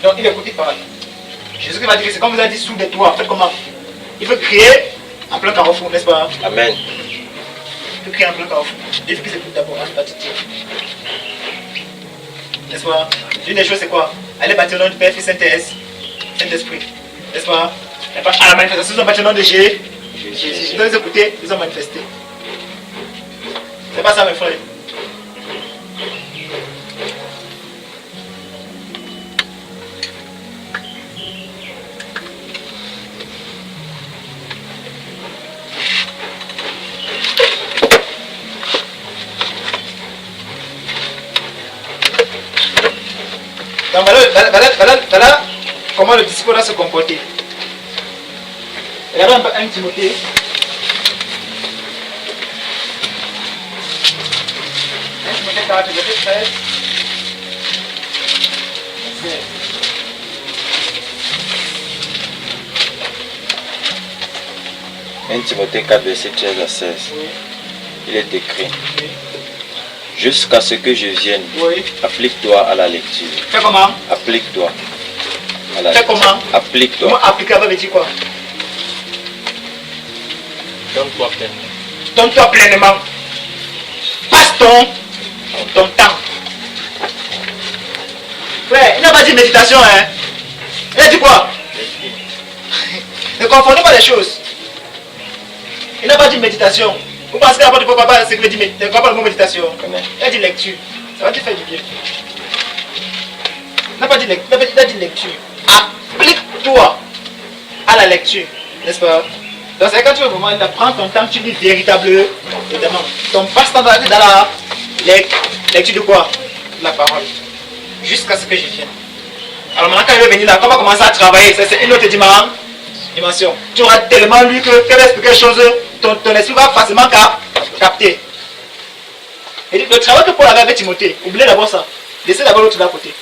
Donc il écoute, il parle. Jésus va dire que c'est comme vous avez dit sous des toits. Faites comment? Il faut crier en plein carrefour, n'est-ce pas? Amen. Il faut crier en plein carrefour. Il faut qu'ils écoutent d'abord avant de bâtir. N'est-ce pas? L'une des choses c'est quoi? Allez bâtir le nom du Père, Fils, Saint-Esprit. N'est-ce pas? À la manifestation, ils ont bâti le nom de Jésus. Ils ont écouté, ils ont manifesté. C'est pas ça mes frères. Donc voilà comment le disciple doit se comporter. Regardez un peu 1 Timothée. 1 Timothée 4, verset 13. 1 Timothée 4, verset 13 à 16. Oui. Il est écrit: Oui. jusqu'à ce que je vienne, Oui. applique-toi à la lecture. Fais comment? Applique-toi à la Fais lecture. comment? Applique-toi. Comment appliquer veut dire quoi? Donne-toi pleinement. Donne-toi pleinement. Passe ton temps. Frère, il n'a pas dit méditation, hein? Il a dit quoi? Ne confondez pas les choses. Il n'a pas dit méditation. Vous pensez que l'apôtre Paul c'est qu'il dit ne comprends pas le mot méditation. Il a dit lecture. Ça va te faire du bien. Il n'a pas dit lecture. Il a dit lecture. Applique-toi à la lecture. N'est-ce pas? Donc c'est quand tu veux vraiment prendre ton temps, tu lis véritablement. Ton passe-temps dans la lecture de quoi? De la parole. Jusqu'à ce que je vienne. Alors maintenant quand il va venir là, quand on va commencer à travailler, c'est une autre dimension. Tu auras tellement lu que tu vas expliquer quelque chose, ton esprit va facilement capter. Et le travail que Paul avait avec Timothée, oubliez d'abord ça. Laissez d'abord l'autre de côté.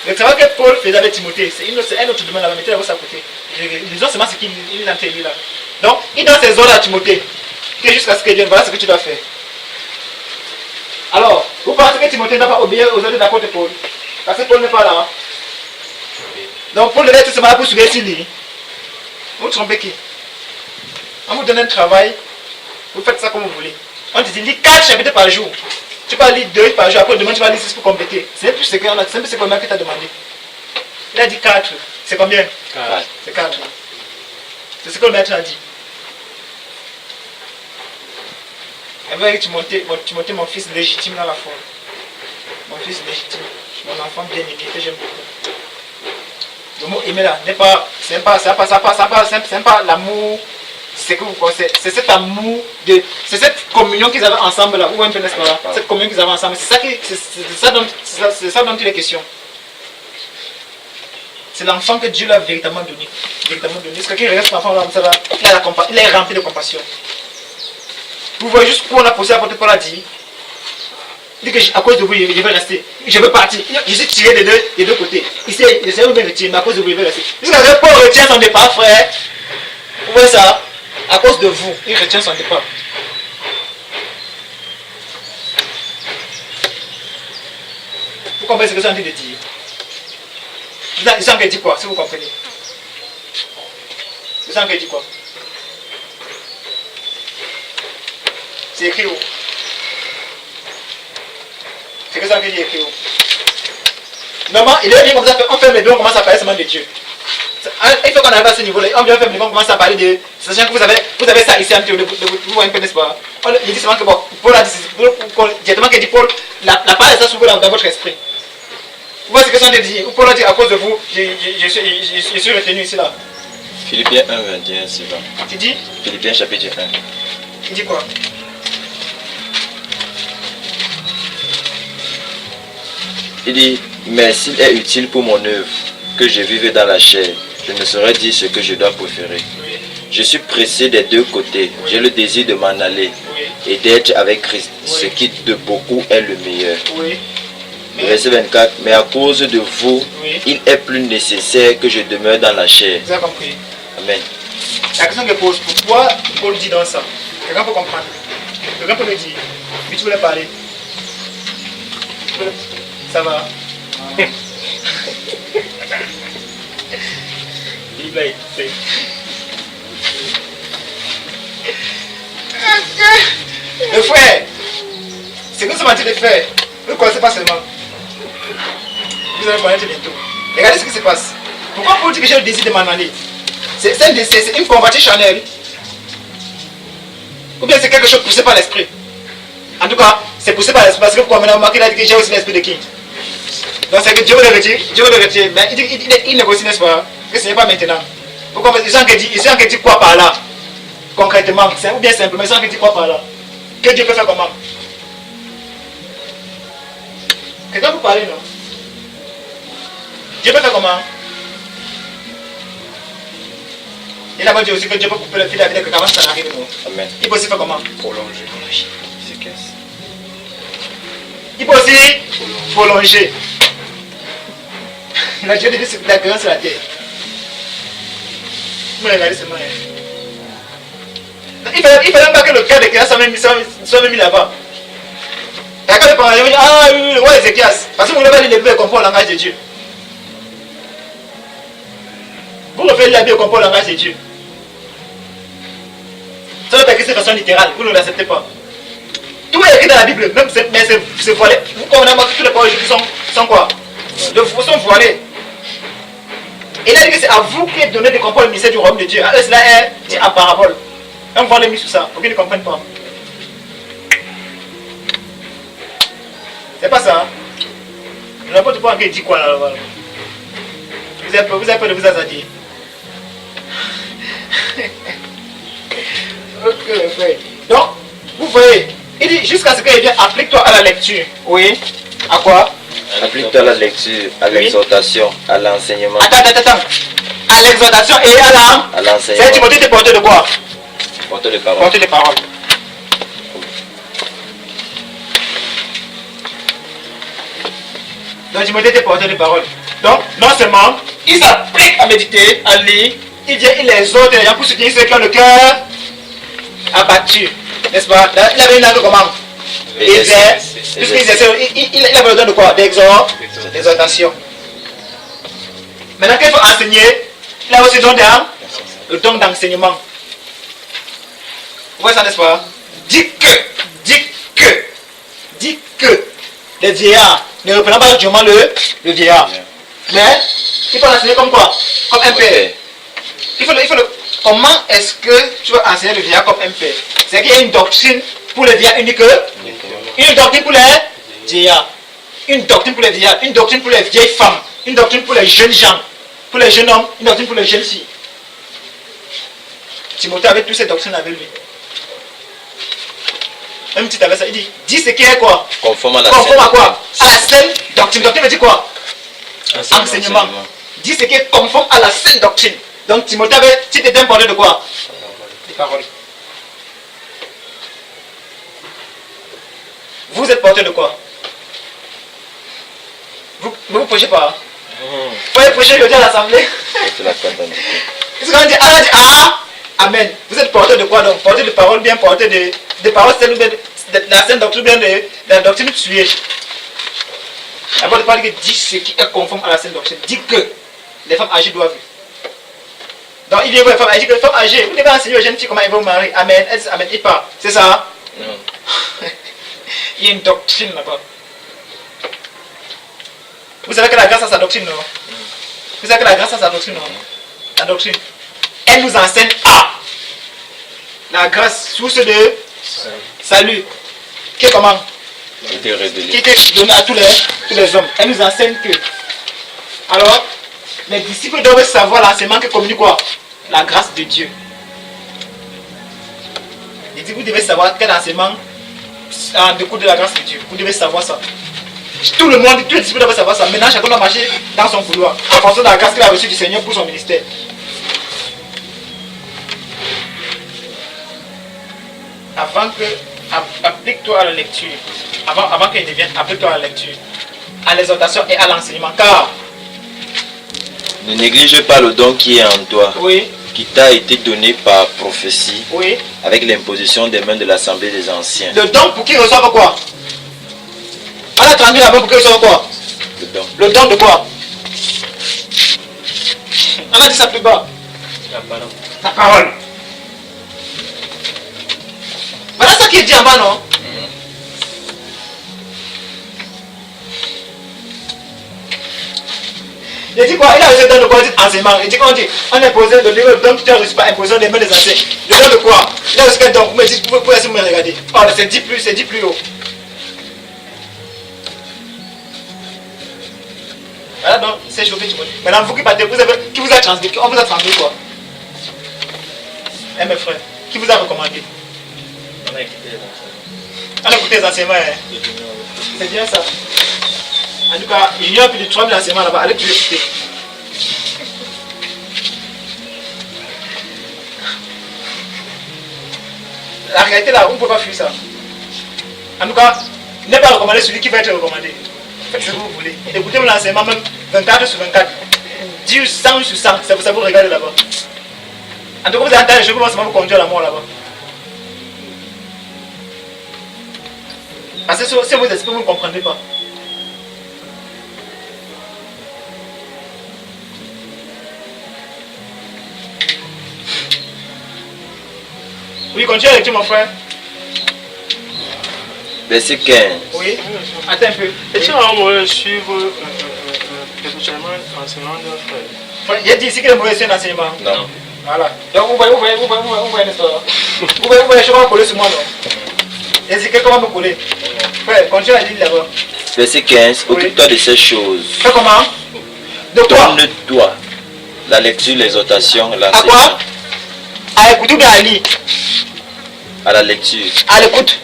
Le travail que Paul faisait avec Timothée, c'est un autre domaine là-bas, mettez d'abord ça à côté. Disons seulement ce qu'il a entendu là. Donc, il donne ses ordres à Timothée. Que jusqu'à ce que Dieu, voilà ce que tu dois faire. Alors, vous pensez que Timothée n'a pas obéi aux ordres de l'apôtre Paul? Parce que Paul n'est pas là. Donc Paul devait tout simplement pour suivre ici lui. Vous trompez qui? On vous donne un travail, vous faites ça comme vous voulez. On te dit lis 4 chapitres par jour. Tu vas lire 2 par jour, après demain tu vas lire 6 pour compléter. C'est un peu ce que tu as demandé. Il a dit 4. C'est combien? 4. C'est 4. C'est ce que le maître a dit. Avec Timothée, mon fils légitime dans la foi. Mon fils légitime. Mon enfant bien aimé que j'aime beaucoup. Le mot aimer là n'est pas, c'est pas l'amour, c'est que vous pensez, c'est cet amour c'est cette communion qu'ils avaient ensemble là, ou un peu n'est-ce pas, cette communion qu'ils avaient ensemble, c'est ça dont il est question. C'est l'enfant que Dieu l'a véritablement donné, C'est quelqu'un qui regarde son enfant là, il est rempli de compassion. Vous voyez juste pour la posé à votre Paul a dit. Il dit que à cause de vous, je vais rester. Je veux partir. Je suis tiré des deux côtés. Ici, je sais où je vais retirer, mais à cause de vous, je vais rester. Jusqu'à ce que Paul retient son départ, frère. Vous voyez ça? À cause de vous, il retient son départ. Vous comprenez ce que j'ai envie de dire? Je sens qu'elle dit quoi, si vous comprenez? Je sens qu'elle dit quoi? C'est écrit où? C'est que ça que j'ai écrit où? Normalement, il est bien comme ça, on ferme les deux, on commence à parler seulement de Dieu. Il faut qu'on arrive à ce niveau-là, on vient fermer les deux, on commence à parler de... Sachant que vous avez ça ici, vous voyez un peu, n'est-ce pas? Il dit seulement que bon, Paul a dit, directement qu'il dit Paul, la parole est ça s'ouvre dans votre esprit. Vous voyez ce que ça veut dire? Paul a dit à cause de vous, je suis retenu ici là. Philippiens 1, 21, c'est bon. Tu dis? Philippiens chapitre 1. Il dit quoi? Il dit, mais s'il est utile pour mon œuvre que je vive dans la chair, je me serais dit ce que je dois préférer. Oui. Je suis pressé des deux côtés. J'ai le désir de m'en aller Oui. et d'être avec Christ, Oui. ce qui de beaucoup est le meilleur. Oui. Mais, Verset 24. Mais à cause de vous, oui. il est plus nécessaire que je demeure dans la chair. Vous avez compris. Amen. La question que pose, pourquoi Paul dit dans ça? Quelqu'un peut comprendre? Quelqu'un peut me dire? Oui, tu voulais parler? Ça va? Il va étouffer. Le frère, c'est que ce matin de faire. Vous ne connaissez pas seulement. Vous allez connaître bientôt. Regardez ce qui se passe. Pourquoi Paul dit que j'ai le désir de m'en aller? C'est une convoitise charnelle. Ou bien c'est quelque chose poussé par l'esprit. En tout cas, c'est poussé par l'esprit. Parce que comme on a remarqué, il a dit que j'ai aussi l'esprit de qui? Donc c'est que Dieu veut le retirer. Dieu veut le retirer. Mais il négocie, n'est-ce pas? Que ce n'est pas maintenant. Pourquoi? Parce que les gens qui disent quoi par là? Concrètement. Ou bien simplement, les gens qui disent quoi par là? Que Dieu peut faire comment? Quelqu'un peut parler, non? Dieu peut faire comment? Il a dit aussi que Dieu peut couper le fil avec quelqu'un avant que ça n'arrive. Amen. Il peut aussi faire comment? Prolonger. Efficace. Il peut aussi prolonger. Il a Dieu dit que la grâce sur la terre. Vous regardez seulement. Il fallait même pas que le cœur de quelqu'un soit même mis là-bas. Et quand le parent dit, ah oui, le roi Ézéchias. Parce que vous l'avez dit, les Bibles comprennent le langage de Dieu. Vous refaites la Bible comprend le langage de Dieu. Ça ne veut pas écrit de façon littérale, vous ne l'acceptez pas. Tout est écrit dans la Bible, même mais c'est voilé. Vous comprenez que toutes les paroles de Dieu sont quoi? Sont voilées. Il a dit que c'est à vous qui est donné de comprendre le mystère du royaume de Dieu. À eux, cela est dit en parabole. On voit les mis sur ça, pour qu'ils ne comprennent pas. C'est pas ça. Je n'ai pas de point qui dit quoi là. Vous avez peur de vous hasarder. Ok, frère. Donc, vous voyez, il dit jusqu'à ce qu'il vienne, applique-toi à la lecture. Oui. À quoi? Applique-toi à la lecture, à l'exhortation, à l'enseignement. Attends. À l'exhortation et à À c'est l'enseignement. Timothée t'es porteur de quoi? Porte de parole. Porteur de parole. Donc Timothée t'es porteur de parole. Donc, non seulement, il s'applique à méditer, à lire, il vient, il exhorte les gens pour soutenir ceux qui ont le cœur abattu. N'est-ce pas? Il avait une langue comment? Il a besoin de quoi? D'exhortation. Maintenant qu'il faut enseigner, il a aussi le don d'enseignement. Vous voyez ça, n'est-ce pas? Dit que les vieillards ne reprenant pas durement le vieillard. Mais il faut l'enseigner comme quoi? Comme un père. Comment est-ce que tu vas enseigner le vieillard comme un père? C'est qu'il y a une doctrine pour les vieillards unique. Une doctrine pour les vieillards. Une doctrine pour les vieillards. Une doctrine pour les vieilles femmes. Une doctrine pour les jeunes gens. Pour les jeunes hommes. Une doctrine pour les jeunes filles. Timothée avait toutes ces doctrines avec lui. Même si tu avais ça, il dit, dis ce qui est quoi? Conforme à la Conforme à quoi? saine À la saine doctrine. Doctrine veut dire quoi? Enseignement. Dis ce qui est conforme à la saine doctrine. Donc Timothée avait, tu t'étais importé de quoi? Des paroles. Vous êtes porté de quoi? Vous prêchez pas? Vous pouvez prêcher aujourd'hui à l'assemblée? Porte la quantité. Qu'est-ce qu'on dit? Allah dit ah, amen. Vous êtes porté de quoi donc? Porté de paroles bien porté de paroles saines ou bien de la saine doctrine, bien de la doctrine tuée. D'abord, il parle que dis ce qui est conforme à la saine doctrine. Dis que les femmes âgées doivent. Donc il vient voir les femmes âgées, que les femmes âgées, vous devez enseigner aux jeunes filles comment elles vont marier. Amen. Elles disent amen. Il part. C'est ça? Non. Il y a une doctrine là-bas. Vous savez que la grâce a sa doctrine, non? Vous savez que la grâce a sa doctrine, non? La doctrine. Elle nous enseigne à la grâce, source de salut. Qui est comment? Qui était révélé. Qui était donnée à tous les hommes. Elle nous enseigne que. Alors, les disciples doivent savoir l'enseignement que communique quoi? La grâce de Dieu. Les disciples devez savoir quel enseignement découle de la grâce de Dieu. Vous devez savoir ça. Tout le monde, tous les disciples doivent savoir ça. Maintenant, chacun doit marcher dans son couloir, en fonction de la grâce qu'il a reçue du Seigneur pour son ministère. Avant que, applique-toi à la lecture, avant qu'il ne vienne, applique-toi à la lecture, à l'exhortation et à l'enseignement, car, Ne néglige pas le don qui est en toi, oui, qui t'a été donné par prophétie, oui, avec l'imposition des mains de l'Assemblée des Anciens. le don pour qu'il reçoive quoi? On a traduit là-bas pour qu'il reçoive quoi? Le don. Le don de quoi? On a dit ça plus bas. La parole. La parole. Voilà ça qui est dit en bas, non? Il dit quoi? Il a reçu le don de quoi? Il dit enseignement. Il dit quoi? On dit, on a imposé le livre, le don que tu as reçu par imposition des mains des anciens. Le don de quoi? Il a reçu quel don? Vous me dites, vous pouvez essayer de me regarder. Oh, c'est dit plus haut. Voilà donc, c'est chauffé, tu vois. Maintenant, vous qui partez, qui vous a transmis? On vous a transmis quoi? Eh mes frères, qui vous a recommandé? On a écouté les enseignements. On a écouté les enseignements, hein? C'est bien ça. En tout cas, il y a plus de 3000 enseignements là-bas. Allez, tu veux écouter. La réalité là, on ne peut pas fuir ça. En tout cas, n'est pas recommandé celui qui va être recommandé. Faites ce que vous voulez. Écoutez l'enseignement même 24 sur 24. 10 100 sur 100. Ça vous regarde là-bas. En tout cas, vous avez entendu, je commence à vous conduire à la mort là-bas. Parce que si vous esprits, vous ne comprenez pas. Oui, continue avec mon frère. Verset 15. Oui, attends un peu. Et-tu envoyé suivre éventuellement l'enseignement d'un frère? Il a dit ici que le mauvais c'est un enseignement. Non. Voilà. Donc vous voyez n'est-ce pas? Vous voyez, je vais me coller sur moi, non? Et c'est comment me coller? Frère, continue à lire là-bas. Verset 15. Oui. Occupe-toi de ces choses. Fais comment? De quoi? Donne-toi la lecture, l'exhortation, À l'enseignement. quoi? À écouter ou bien à lire? À la lecture. À l'écoute.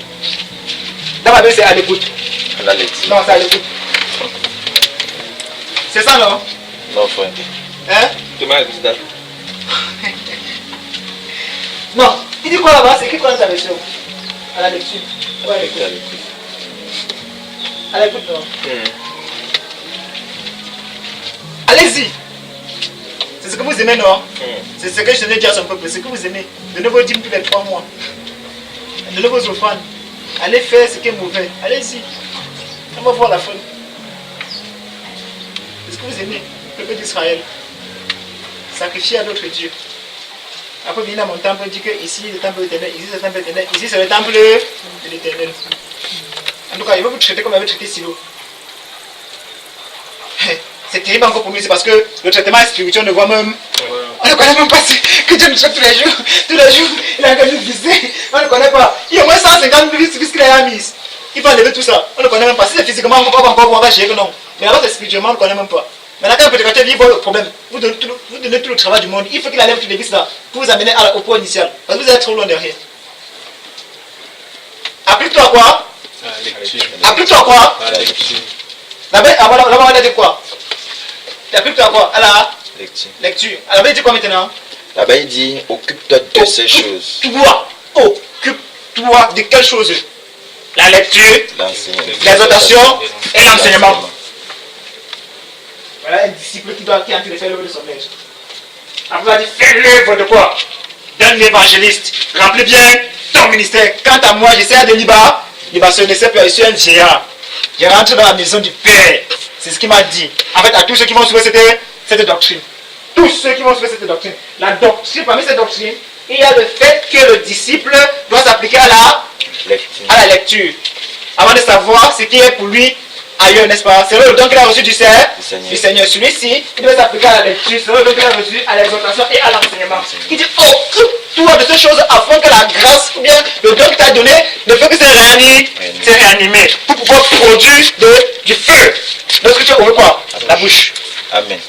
Dans ma Bible, c'est à l'écoute. À la lecture. Non, c'est à l'écoute. C'est ça, non? Non, frère. Hein? Thomas a dit ça. Non. Il dit quoi là-bas? C'est qui prend ta version? À la lecture. Ouais, à l'écoute. À l'écoute. À l'écoute, non? Allez-y. C'est ce que vous aimez, non? C'est ce que je tenais à dire à son peuple. C'est ce que vous aimez. Donnez vos dîmes tous les 3 mois. Donnez vos offrandes. Allez faire ce qui est mauvais. Allez-y. On va voir la fin. C'est ce que vous aimez, le peuple d'Israël. Sacrifier à d'autres dieux. Après, venir dans mon temple, dit que ici, le temple éternel, ici, c'est le temple éternel, ici, c'est le temple de l'éternel. En tout cas, il va vous traiter comme il avait traité Silo. C'est terrible encore pour nous, c'est parce que le traitement spirituel, on ne voit même. On ne connaît même pas que Dieu nous traite tous les jours. Tous les jours, il a encore nous viser. On ne connaît pas. Il y a au moins 150 000 vis qu'il a mis. Il faut enlever tout ça. On ne connaît même pas. Si c'est physiquement, on ne peut pas encore voir, on va gérer, non. Mais là, c'est spirituellement, on ne connaît même pas. Maintenant, quand un prédicateur dit, le problème, vous donnez tout le travail du monde. Il faut qu'il enlève toutes les vis là pour vous amener au point initial. Parce que vous êtes trop loin derrière. Applique-toi à quoi? À la lecture. Applique-toi à quoi? À la lecture. Là-bas, on a dit quoi? Applique-toi à quoi? À la Lecture. lecture. Là-bas, il dit quoi maintenant? Là-bas, il dit occupe-toi de ces choses. Occupe-toi de quelle chose? La lecture, L'enseignement. l'exhortation et l'enseignement. Voilà un disciple qui est en train de faire l'œuvre de son maître. Après, il dit fais l'œuvre de quoi? D'un évangéliste. Remplis bien ton ministère. Quant à moi, j'essaie à Deliba. Il va se laisser faire. Je suis un géant. Je rentre dans la maison du Père. C'est ce qu'il m'a dit. En fait, à tous ceux qui vont suivre cette doctrine. Tous ceux qui vont suivre cette doctrine. La doctrine, parmi ces doctrines, il y a le fait que le disciple doit s'appliquer à la lecture. Avant de savoir ce qui est pour lui ailleurs, n'est-ce pas? C'est le don qu'il a reçu du Seigneur. Celui-ci, il doit s'appliquer à la lecture. C'est le don qu'il a reçu à l'exhortation et à l'enseignement. Il dit, occupe-toi de ces choses afin que la grâce, ou bien le don qu'il t'a donné, ne fait que se réanimer pour pouvoir produire du feu. Lorsque tu ouvres quoi? La bouche. Amen.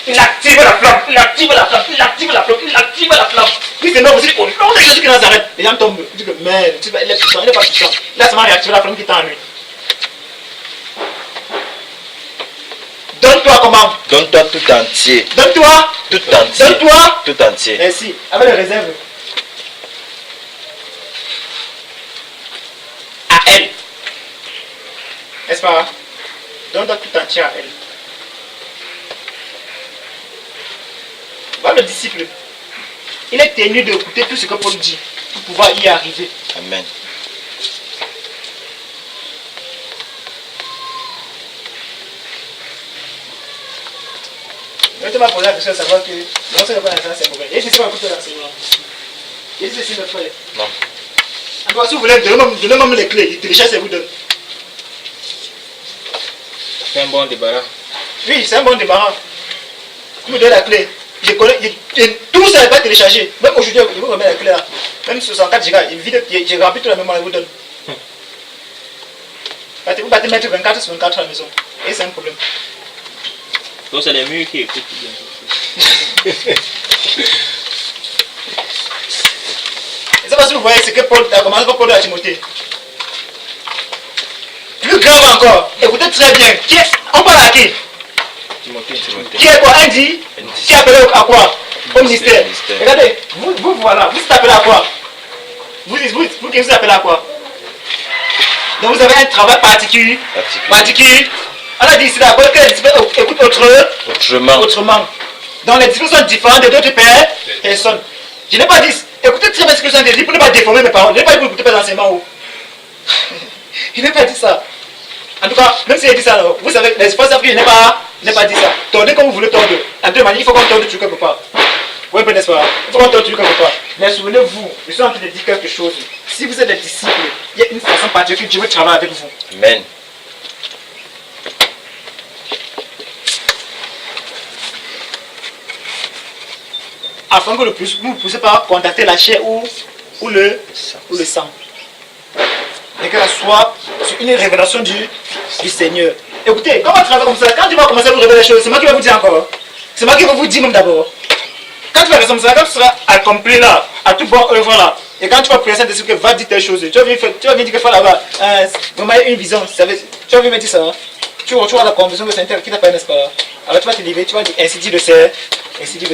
Il active la flamme, il active la flamme, il active la flamme, il active la flamme. Puis c'est même aussi au nom de Jésus qui Nazareth. Les gens tombent. Ils disent que mais il est puissant, il n'est pas puissant. Il a seulement réactivé la flamme qui t'a en lui. Donne-toi comment? Donne-toi tout entier. Donne-toi. Tout entier. Donne-toi. Tout entier. Merci. Avec les réserves. À elle. N'est-ce pas? Donne-toi tout entier à elle. Voilà le disciple. Il est tenu d'écouter tout ce que Paul dit pour pouvoir y arriver. Amen. Je vais poser la question de savoir que non, ce n'est pas l'enseignement, c'est mauvais. Et je sais pas écouter l'enseignement. Et c'est si me fait. Non. En tout cas, si vous voulez, donnez-moi les clés. Téléchargez, ça vous donne. C'est un bon débarras. Oui, c'est un bon débarras. Vous me donnez la clé. Je connais, tout ça n'est pas téléchargé. Même aujourd'hui, je vous remets la clé là. Même 64 Go, j'ai rempli toute la mémoire, je vous donne. Vous battez mettre 24 sur 24 à la maison. Et c'est un problème. Donc c'est les murs qui écoutent bien. Et ça va si vous voyez ce que Paul a commencé par Paul à Timothée. Plus grave encore, écoutez très bien. On parle à qui? Timothée. Qui est quoi? Un dit? Qui est appelé à quoi? Au ministère. Regardez, vous voilà, vous êtes appelé à quoi? Vous qui vous êtes appelé à quoi? Donc vous avez un travail particulier. On a dit ici d'abord que les disciples écoutent autrement. Donc les disciples sont différents de d'autres personnes. Je n'ai pas dit, écoutez très bien ce que je suis dit pour ne pas déformer mes paroles. Je n'ai pas dit pour écouter mes enseignements. Je n'ai pas dit ça. En tout cas, même si j'ai dit ça, vous savez, les espoirs savent que je n'ai pas dit ça. Tordez comme vous voulez tordre. En deux manières, il faut qu'on torde tout quelque part. Oui, n'est-ce pas? Il faut qu'on torde tout quelque part. Mais souvenez-vous, je suis en train de dire quelque chose. Si vous êtes des disciples, il y a une façon particulière que Dieu veut travailler avec vous. Amen. Afin que vous ne puissiez pas contacter la chair ou le sang. Et que ça soit une révélation du Seigneur. Écoutez, comment travailler comme ça? Quand tu vas commencer à vous révéler les choses, c'est moi qui vais vous dire encore. C'est moi qui vais vous dire même d'abord. Quand tu vas rester comme ça, quand tu seras accompli là, à tout bon œuvre là, et quand tu vas prier Saint-Esprit que va dire telle chose, tu vas venir dire que faire là-bas, vraiment une vision, tu vas venir me dire ça. Tu vois la conviction que Saint-Esprit qui t'appelle, n'est-ce pas? Alors tu vas te lever, tu vas dire ainsi dit le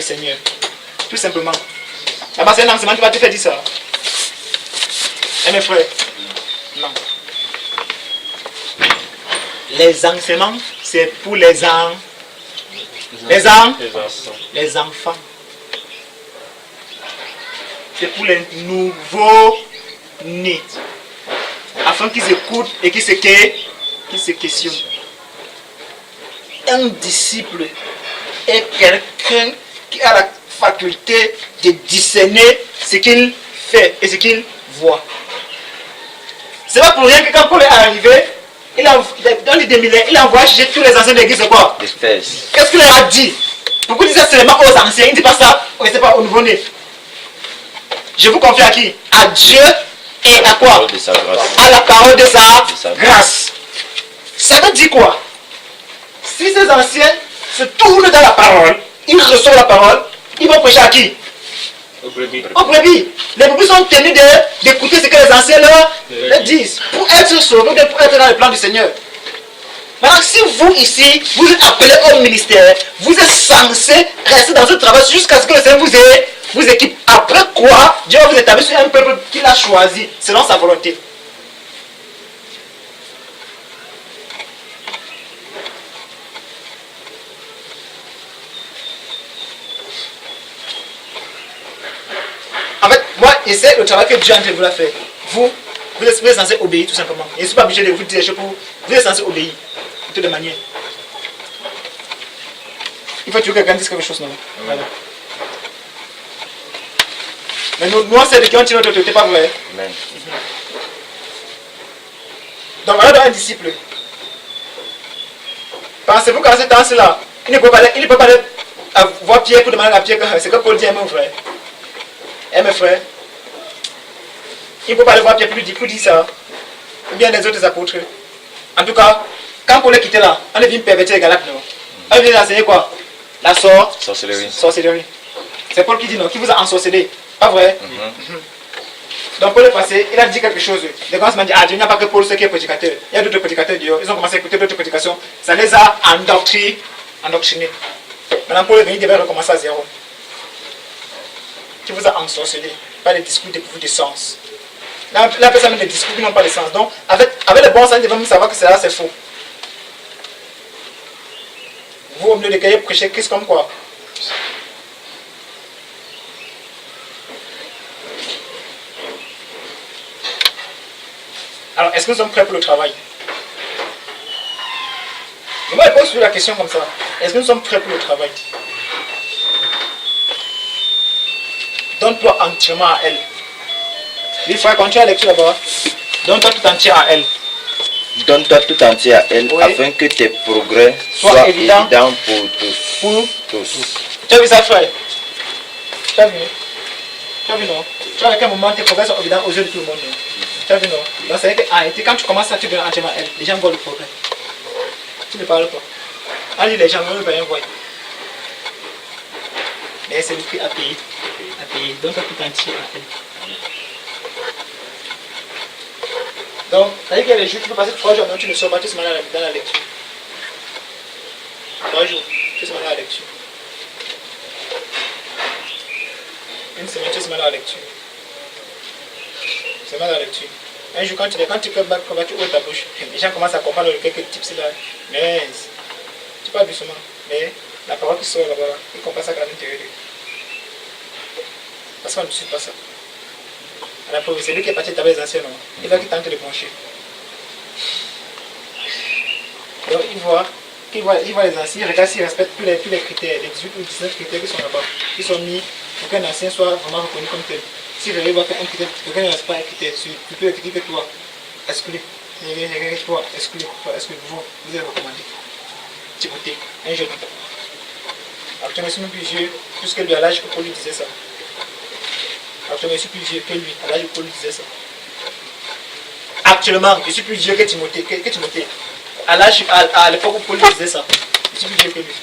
Seigneur. Tout simplement. Là-bas, c'est un enseignement qui va te faire dire ça. Et mes frères, non. Les enseignements, c'est pour les enfants. C'est pour les nouveaux nés. Afin qu'ils écoutent et qu'ils se questionnent. Un disciple est quelqu'un qui a la faculté de discerner ce qu'il fait et ce qu'il voit. C'est pas pour rien que quand Paul est arrivé, dans les 2000, il a envoyé chercher tous les anciens d'église quoi? Qu'est-ce qu'il leur a dit? Pourquoi il disait seulement aux anciens? Il ne dit pas ça, c'est pas aux nouveau-nés. Je vous confie à qui? À Dieu et à quoi? À la parole de sa grâce. Ça veut dire quoi? Si ces anciens se tournent dans la parole, ils reçoivent la parole, ils vont prêcher à qui? Aux brebis. Les brebis sont tenus d'écouter ce que les anciens leur disent pour être sauvés, pour être dans le plan du Seigneur. Maintenant, si vous ici, vous êtes appelés au ministère, vous êtes censés rester dans ce travail jusqu'à ce que le Seigneur vous équipe. Après quoi, Dieu va vous établir sur un peuple qu'il a choisi selon sa volonté. En fait, moi, et c'est le travail que Dieu a envie de vous faire. Vous êtes censé obéir tout simplement. Je ne suis pas obligé de vous dire les choses pour vous. Vous êtes censé obéir de toute manière. Il faut toujours que quelqu'un dise quelque chose, non? Voilà. Mais nous, c'est de qui ont tiré notre autorité, pas vrai? Amen. Donc voilà un disciple. Pensez-vous qu'en ce temps-là, il ne peut pas aller voir Pierre pour demander à Pierre que c'est que Paul dit à mon frère. Eh mes frères, il ne peut pas aller voir Pierre pour lui dire ça. Ou bien les autres apôtres. En tout cas, quand Paul est quitté là, on est venu pervertir les Galates, non? On est venu enseigner quoi? La sorcellerie. C'est Paul qui dit non, qui vous a ensorcelé. Pas vrai? Donc pour le passé, il a dit quelque chose. Les gens se dit, ah, Dieu n'a pas que Paul ce qui est prédicateur. Il y a d'autres prédicateurs dehors. Ils ont commencé à écouter d'autres prédications. Ça les a endoctrinés. Maintenant Paul est venu, il devait recommencer à zéro. Qui vous a ensorcelé par les discours dépourvus de sens. Là, il appelle ça même des discours qui n'ont pas de sens. Donc avec le bon sens, il devait même savoir que cela c'est faux. Vous, au milieu de cahiers, prêchez Christ comme quoi? Alors, est-ce que nous sommes prêts pour le travail? Moi, je pose la question comme ça. Est-ce que nous sommes prêts pour le travail? Donne-toi entièrement à elle. Il faut continuer la lecture là-bas. Donne-toi tout entier à elle. Donne-toi tout entier à elle, Oui. afin que tes progrès Soient soient évidents évidents pour tous. Pour Tous. Tu as vu ça, frère? Tu as vu? Tu as vu, non? Tu vois à quel moment tes progrès sont évidents aux yeux de tout le monde, non? Tu as vu, non? Donc, c'est vrai que quand tu commences à te donner entièrement à elle, les gens voient le progrès. Tu ne parles pas. On dit les gens ne veulent rien voir. Mais c'est le prix à payer. À payer. Donc, tout entier à elle. Donc, c'est-à-dire qu'il y a des jours, tu peux passer 3 jours, donc tu ne sors pas, tu se mets dans la lecture. 3 jours, tu se mets dans la lecture. Une semaine, tu se mets dans la lecture. Tu se mets dans la lecture. Un jour, quand tu peux battre, tu ouvres ta bouche. Les gens commencent à comprendre quelques tips là. Mais tu parles doucement. Mais la parole qui sort là-bas, ils comprennent ça à l'intérieur d'eux. Parce qu'on ne suit pas ça. À la preuve, c'est lui qui est parti de les anciens, non? Il va qui tente de brancher. Donc il voit les anciens, il regarde s'ils respectent tous les critères, les 18 ou 19 critères qui sont là-bas, qui sont mis pour qu'un ancien soit vraiment reconnu comme tel. Si vous voit qu'un critère, quelqu'un ne reste pas un critère, c'est plutôt un critère que toi, exclu. Toi, exclu, vous êtes recommandé. Timothée, un jeune. Actuellement, je suis plus vieux, puisque lui à l'âge que Paul lui disait ça. Actuellement, je suis plus vieux que lui, à l'âge que Paul lui disait ça. Actuellement, je suis plus vieux que Timothée. À l'époque où Paul lui disait ça, je suis plus vieux que lui.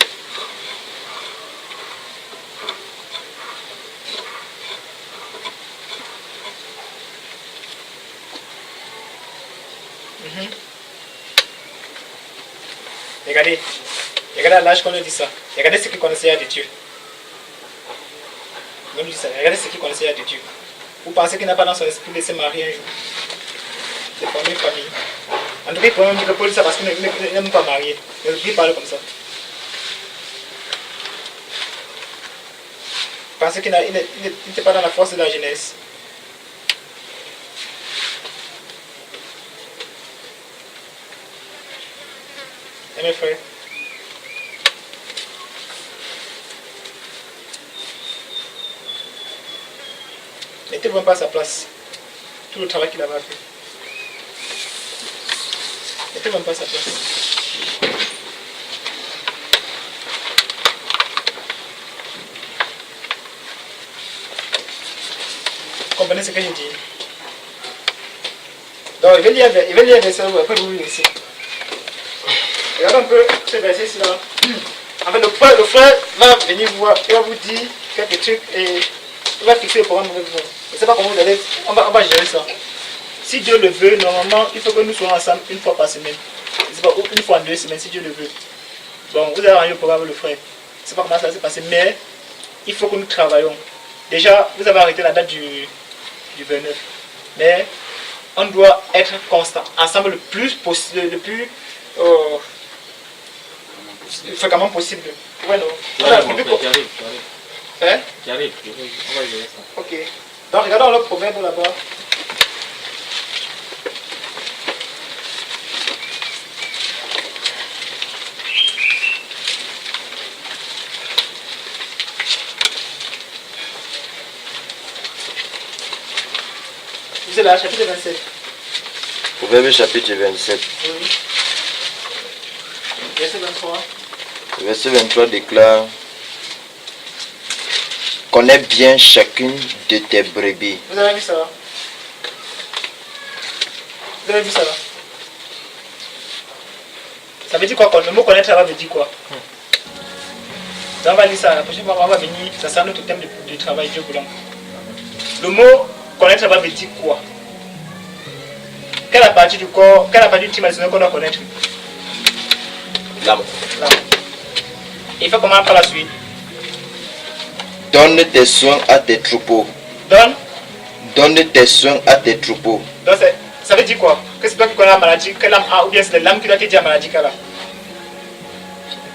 Regardez à l'âge qu'on lui dit ça. Regardez ce qu'il connaissait de Dieu. On lui dit ça. Regardez ce qu'il connaissait de Dieu. Vous pensez qu'il n'a pas dans son esprit de se marier un jour? C'est fonder une famille. En tout cas, il pourrait même dire que Paul dit ça parce qu'il n'aime pas marier. Mais il parle comme ça. Vous pensez qu'il n'était pas dans la force de la jeunesse? Et mes frères, n'était vraiment pas à sa place. Tout le travail qu'il avait fait. N'était vraiment pas à sa place. Vous comprenez ce que je dis? Donc, il va lire un verset après vous lire ici. Regardez un peu ce verset-ci là. En fait, le frère va venir voir et va vous dire quelques trucs et il va fixer le programme avec vous. Je ne sais pas comment vous allez. On va gérer ça. Si Dieu le veut, normalement, il faut que nous soyons ensemble une fois par semaine. Je ne sais pas, une fois en 2 semaines, si Dieu le veut. Bon, vous allez arranger le programme avec le frère. Je ne sais pas comment ça va se passer, mais il faut que nous travaillons. Déjà, vous avez arrêté la date du 29. Mais on doit être constant, ensemble le plus possible, le plus fréquemment possible. Ouais, non. J'arrive. Hein? J'arrive, on va gérer ça. Ok. Donc regardons le proverbe là-bas. Vous êtes là, chapitre 27. Proverbe chapitre 27. Oui. Verset 23. Verset 23 déclare: connais bien chacune de tes brebis. Vous avez vu ça là? Vous avez vu ça là? Ça veut dire quoi? Le mot connaître là veut dire quoi? On va lire ça, la prochaine fois on va venir, ça sera notre thème de travail, Dieu voulant. Le mot Connaître là-bas veut dire quoi? Quelle partie du corps, quelle partie du imaginaire qu'on doit connaître? L'âme. L'âme. Il fait comment par la suite? Donne tes soins à tes troupeaux. Donne tes soins à tes troupeaux. Donc ça veut dire quoi? Que c'est toi qui connais la maladie, que l'âme a, ou bien c'est l'âme qui doit te dire la maladie qu'elle a?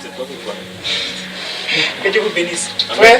C'est toi qui connais. Que Dieu vous bénisse. Frère.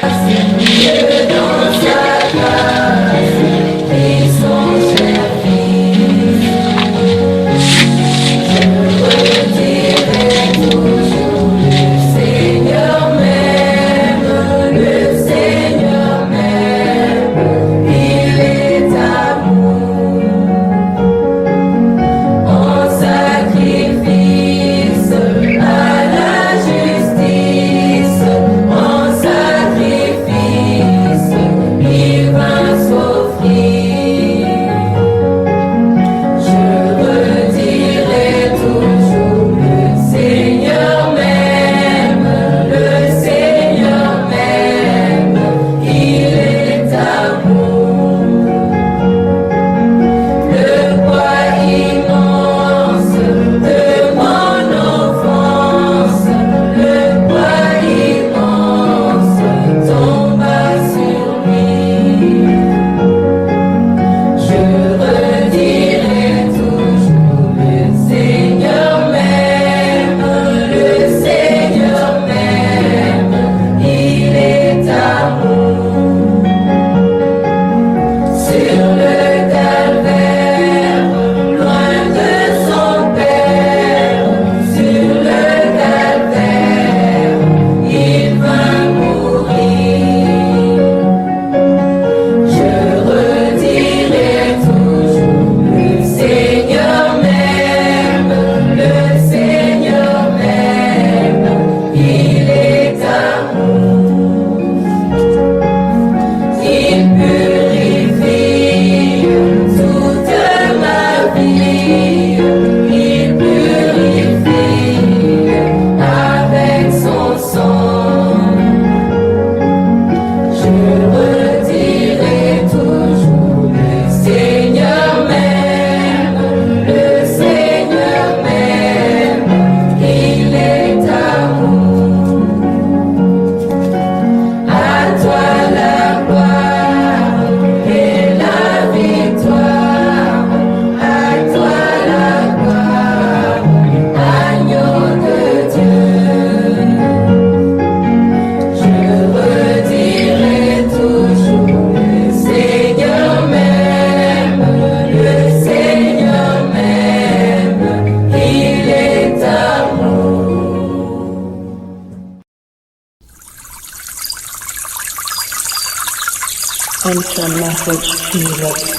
Enter message, Jesus.